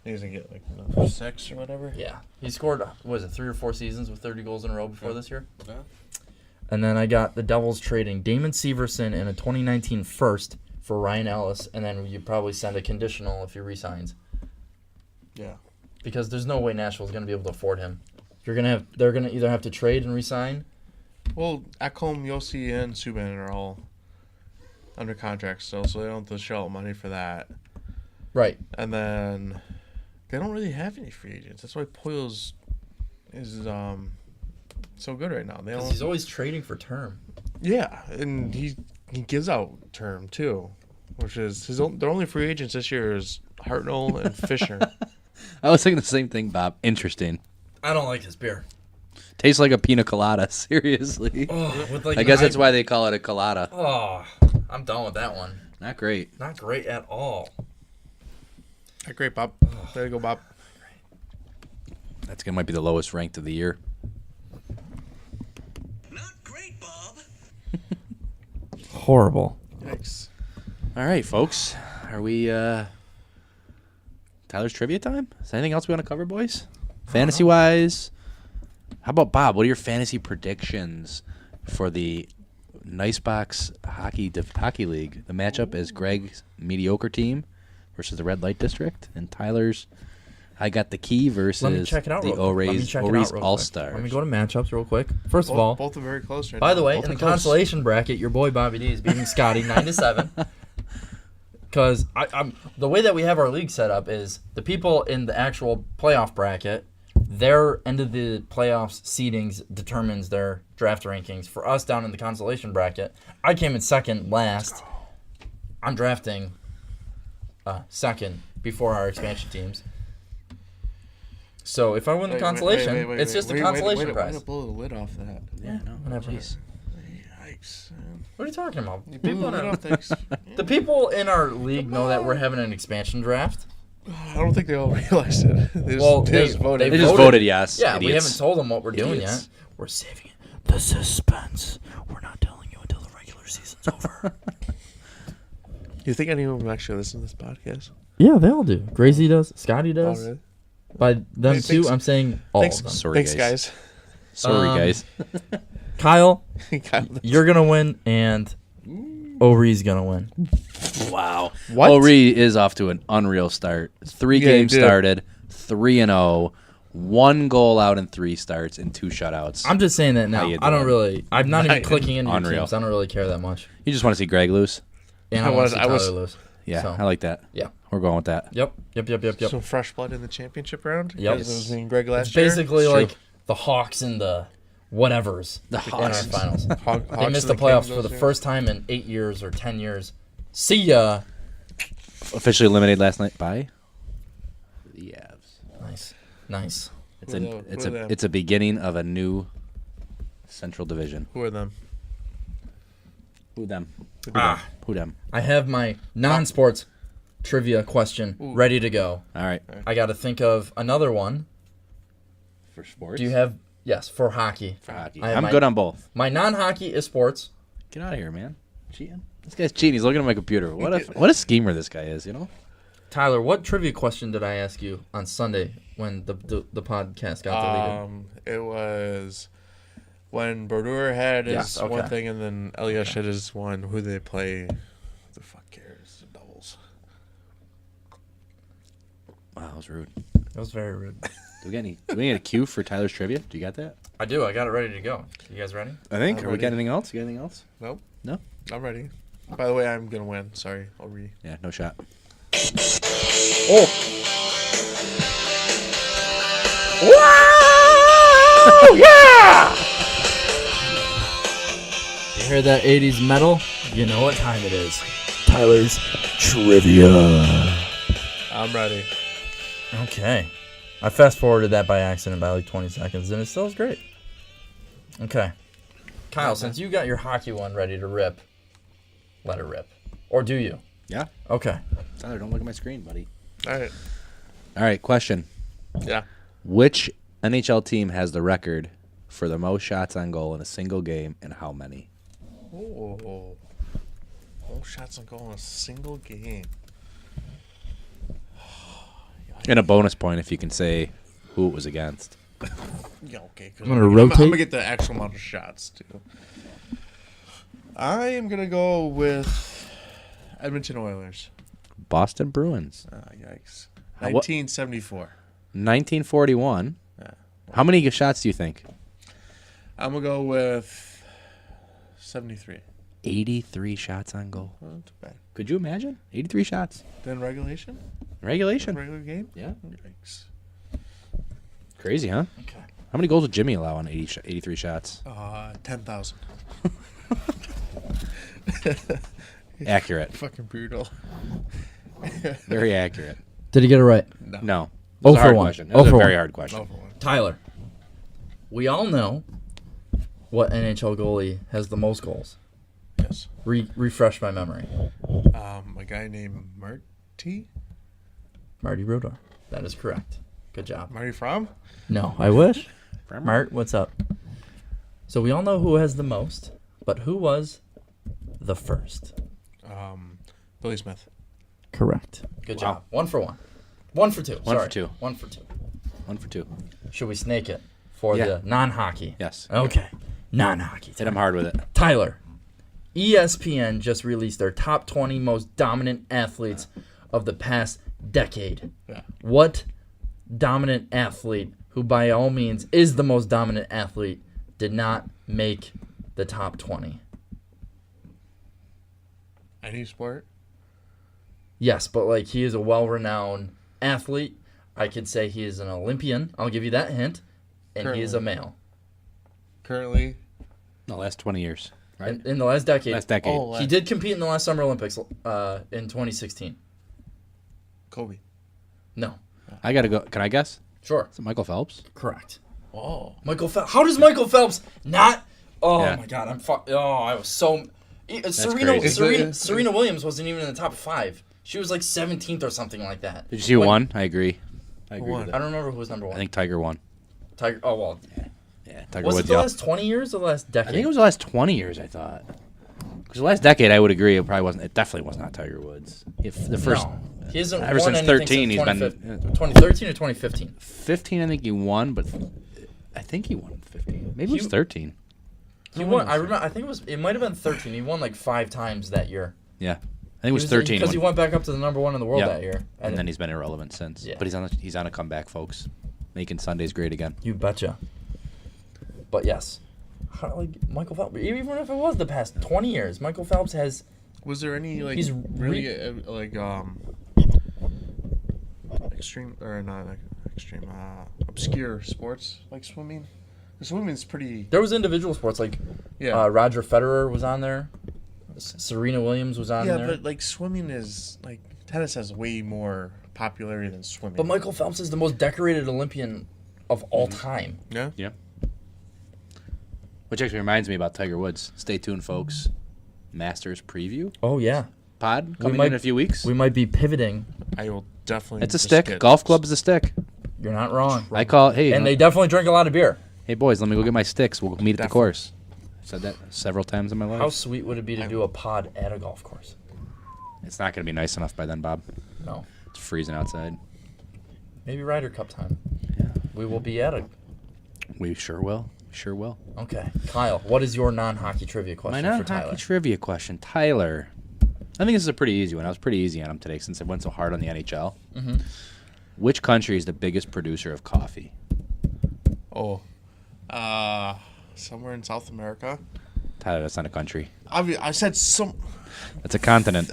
He's gonna get like another 6 or whatever. Yeah, he scored. What was it, 3 or 4 seasons with 30 goals in a row before this year? Yeah. And then I got the Devils trading Damon Severson and a 2019 first for Ryan Ellis, and then you probably send a conditional if he resigns. Yeah. Because there's no way Nashville's going to be able to afford him. They're going to either have to trade and resign. Well, Ekholm, Yossi, and Subban are all under contract still, so they don't have to shell out money for that. Right. And then they don't really have any free agents. That's why Poyle's is so good right now. Because he's always trading for term. Yeah, and he gives out term too, which is their only free agents this year is Hartnell and Fisher. I was thinking the same thing, Bob. Interesting. I don't like his beer. Tastes like a pina colada. Seriously. Oh, with like I guess that's why they call it a colada. Oh, I'm done with that one. Not great. Not great at all. Not great, Bob. There you go, Bob. That's might be the lowest ranked of the year. Not great, Bob. Horrible. Yikes. All right, folks. Are we Tyler's trivia time? Is there anything else we want to cover, boys? Fantasy wise? How about Bob? What are your fantasy predictions for the Nice Box Hockey League? The matchup is Greg's mediocre team versus the Red Light District, and Tyler's I got the key versus Let me check it out the real quick. O'Reilly's All-Stars. Let me go to matchups real quick. First of all, both are very close right by now. the way, Both in are the close. consolation bracket, your boy Bobby D is beating Scotty 9-7. Because the way that we have our league set up is the people in the actual playoff bracket, their end of the playoffs seedings determines their draft rankings. For us down in the consolation bracket, I came in second last. I'm drafting second before our expansion teams. So if I win the consolation, it's just a consolation prize. Way to blow the lid off that. Yeah, no, Whatever. jeez. Yikes, man. What are you talking about? You blew the lid off things. The people in our league know that we're having an expansion draft. I don't think they all realized it. They just voted. They just voted yes. Yeah, idiots. we haven't told them what we're doing Idiots. yet. We're saving it. The suspense. We're not telling you until the regular season's over. You think anyone will actually listen to this podcast? Yeah, they all do. Gracie does. Scotty Oh, does. really? By them Hey, two, thanks- I'm saying all Thanks, of them. Sorry, thanks, guys. guys. Sorry, guys. Kyle, Kyle, you're going to win, and Ori's going to win. Wow. What? Ori is off to an unreal start. 3 Yeah, games he did. started, 3-0, 1 goal out in 3 starts, and 2 shutouts. I'm just saying that How now. you I don't doing? really. I'm not even Nice. clicking into your Unreal. teams. I don't really care that much. You just want to see Greg lose? And I I want was- to see I Tyler was- lose. Yeah, So, I like that. yeah. We're going with that. Yep. Some fresh blood in the championship round. Yep. Because it was in Greg last It's year. basically It's like true. the Hawks and the whatevers The in our Hawks. finals. Hawks They missed the and playoffs Kings for the those years. first time in 8 years or 10 years. See ya. Officially eliminated last night by the Avs. Nice. Nice. It's Who a are they? it's Who are a them? it's a beginning of a new Central Division. Who are them? Who them? Ah. Who them? I have my non-sports trivia question ready to go. All right. I got to think of another one. For sports. Do you have... Yes, for hockey. for hockey? I have I'm my- good on both. My non-hockey is sports. Get out of here, man. Cheating. This guy's cheating. He's looking at my computer. What a schemer this guy is, you know? Tyler, what trivia question did I ask you on Sunday when the podcast got deleted? It was when Brodeur had his Yes, okay. one thing, and then Elias had his one. Who they play? Who the fuck cares? The doubles. Wow, that was rude. That was very rude. Do we get a cue for Tyler's trivia? Do you got that? I do. I got it ready to go. You guys ready? I think. I'm Or we ready. got anything else? You got anything else? Nope. No? I'm ready. By the way, I'm gonna win. Sorry, I'll read. Yeah, no shot. Oh! Wow! Yeah! You hear that 80s metal? You know what time it is. Tyler's Trivia. I'm ready. Okay. I fast forwarded that by accident by like 20 seconds, and it still is great. Okay. Kyle, since you got your hockey one ready to rip, let it rip. Or do you? Yeah. Okay. Tyler, don't look at my screen, buddy. All right. All right, question. Yeah. Which NHL team has the record for the most shots on goal in a single game, and how many? Oh. All shots on goal in a single game. And a bonus point if you can say who it was against. Yeah, okay. I'm gonna rotate. I'm gonna get the actual amount of shots too. I am gonna go with Edmonton Oilers. Boston Bruins. Yikes. What- 1974. 1941. Yeah. How many shots do you think? I'm gonna go with 73. 83 shots on goal. Not too bad. Could you imagine? 83 shots. Then regulation? Regulation. Regular game? Yeah. Yikes. Crazy, huh? Okay. How many goals did Jimmy allow on 83 shots? 10,000. Accurate. Fucking brutal. Very accurate. Did he get it right? No. It was a hard 1. question. It was a for very 1. hard question. Tyler, we all know what NHL goalie has the most goals. Yes. Refresh my memory. A guy named Marty Rudar. That is correct. Good job. Marty Fromm? No, I wish. Farmer? Mart, what's up? So we all know who has the most, but who was the first? Billy Smith. Correct. Good Wow. job. 1 for 1. 1 for 2. One for Sorry. two. 1 for 2. 1 for 2. Should we snake it for Yeah. the non-hockey? Yes. Okay. Non-hockey. Hit him hard with it. Tyler, ESPN just released their top 20 most dominant athletes of the past decade. Yeah. What dominant athlete, who by all means is the most dominant athlete, did not make the top 20? Any sport? Yes, but like he is a well-renowned athlete. I could say he is an Olympian. I'll give you that hint. And he is a male. Currently? The last 20 years. Right? In the last decade. Last decade. Oh, He did compete in the last Summer Olympics in 2016. Kobe. No. I got to go. Can I guess? Sure. Is it Michael Phelps? Correct. Oh. Michael Phelps. How does Michael Phelps not? Oh Yeah. my God! I was so. crazy. Serena Williams wasn't even in the top 5. She was like 17th or something like that. Did you see who won? I agree. I agree won? with I that. don't remember who was number 1. I think Tiger won. Tiger. Oh well. Yeah, Tiger Was Woods. it the Yeah. last 20 years or the last decade? I think it was the last 20 years, I thought. Because the last decade, I would agree, it probably wasn't. It definitely was not Tiger Woods. If the first No. He hasn't ever won since anything 13, he's been 2013 or 2015. 15. I think he won, but I think he won 15. Maybe it was 13. He won. I remember. I think it was. It might have been 13. He won like 5 times that year. Yeah, I think it was 13 because he when- went back up to the number 1 in the world Yep. that year. and then he's been irrelevant since. Yeah. But he's on a comeback, folks, making Sundays great again. You betcha. But yes, Michael Phelps. Even if it was the past 20 years, Michael Phelps has. Was there any like He's really extreme or not extreme obscure sports like swimming? Swimming's pretty. There was individual sports like Roger Federer was on there. Serena Williams was on there. Yeah, but like swimming is like tennis has way more popularity than swimming. But Michael Phelps is the most decorated Olympian of all time. Yeah. Yeah. Which actually reminds me about Tiger Woods. Stay tuned, folks. Masters preview Oh yeah. pod coming might- in a few weeks. We might be pivoting. I will definitely. It's a just stick. get- Golf club is a stick. You're not wrong. I call it. Hey, And they definitely drink a lot of beer. hey boys, let me go get my sticks. We'll meet at the Definitely. course. I said that several times in my life. How sweet would it be to do a pod at a golf course? It's not going to be nice enough by then, Bob. No. It's freezing outside. Maybe Ryder Cup time. Yeah. We will be at a. We sure will. Sure will. Okay. Kyle, what is your non-hockey trivia question My for Tyler? non-hockey trivia question, Tyler. I think this is a pretty easy one. I was pretty easy on him today since I went so hard on the NHL. Mhm. Which country is the biggest producer of coffee? Oh, somewhere in South America. Tyler, that's not a country. I said some. That's a continent.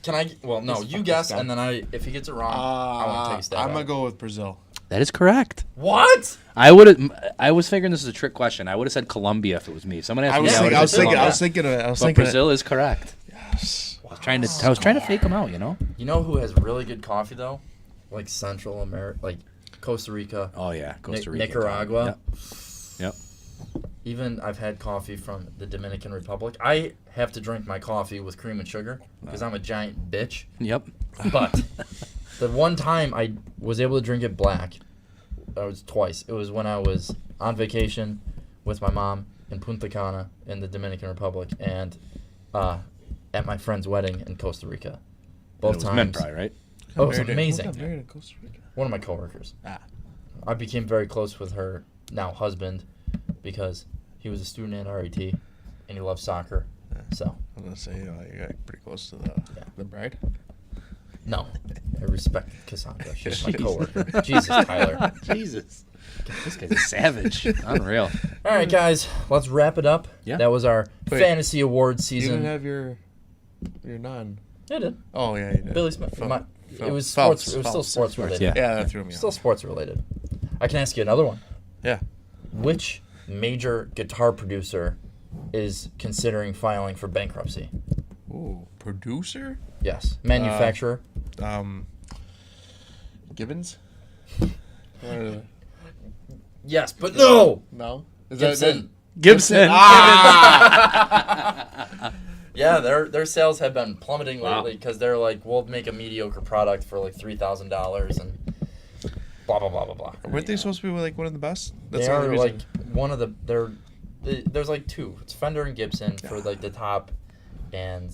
Can I? Well, no. This You guess, fucking and then if he gets it wrong, I want to take a stab. I'm at gonna it. go with Brazil. That is correct. What? I was figuring this was a trick question. I would have said Colombia if it was me. If someone asked I me, was I thinking. would I have was said thinking. I Colombia. was thinking. I was But thinking. Brazil is correct. Yes. I was trying to fake him out, you know? You know who has really good coffee though? Like Central America, like Costa Rica, Oh yeah, Costa Rica. Nicaragua. Yep. Even I've had coffee from the Dominican Republic. I have to drink my coffee with cream and sugar because I'm a giant bitch. Yep. But the one time I was able to drink it black, it was twice. It was when I was on vacation with my mom in Punta Cana in the Dominican Republic and at my friend's wedding in Costa Rica. Both It was times. meant probably, right? Oh, it was Married in- amazing. who got married in Costa Rica? One of my coworkers. Ah. I became very close with her now husband because he was a student at RET and he loved soccer. So I'm gonna say you got pretty close to the bride. no, I respect Cassandra. She's my coworker. Jesus, Tyler. Jesus. God, this guy's a savage. Unreal. All right, guys, let's wrap it up. Yeah. That was our Wait, fantasy awards You season. didn't have your non. I did. Oh yeah, you did. Billy Smith. It was Phelps. sports. It was still Phelps. sports related. Yeah. Yeah, that threw me Still off. sports related. I can ask you another one. Yeah. Which major guitar producer is considering filing for bankruptcy? Ooh, producer? Yes. Manufacturer? Gibbons? Yes, but no! No. Is Gibson. Gibson. Yeah, their sales have been plummeting Wow. lately because they're like, we'll make a mediocre product for like $3,000 and blah, blah, blah, blah, blah. Weren't they supposed to be like one of the best? They the only are reason. like one of the, there's like two. It's Fender and Gibson for like the top, and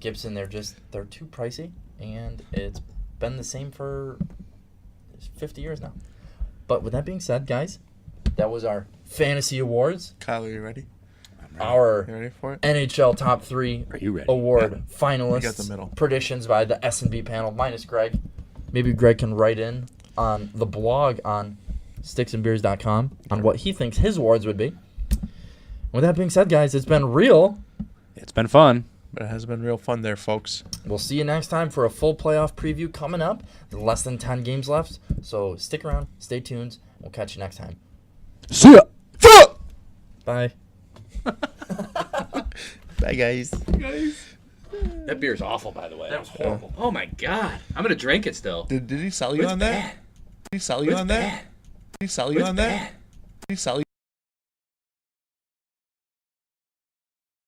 Gibson, they're too pricey, and it's been the same for 50 years now. But with that being said, guys, that was our fantasy awards. Kyle, are you ready? Our You ready for it? NHL top 3 Are you ready? award You finalists. got the middle. Predictions by the S&B panel minus Greg. Maybe Greg can write in on the blog on sticksandbeers.com on what he thinks his awards would be. With that being said, guys, it's been real. It's been fun. But it has been real fun there, folks. We'll see you next time for a full playoff preview coming up. Less than 10 games left, so stick around, stay tuned. We'll catch you next time. See ya. Bye. Bye, guys. That beer is awful, by the way. That was horrible. Oh my god. I'm gonna drink it still. Did he sell you It's on that? bad. Did he sell you It's on bad. that? Did he sell you It's on bad. that? Did he sell you?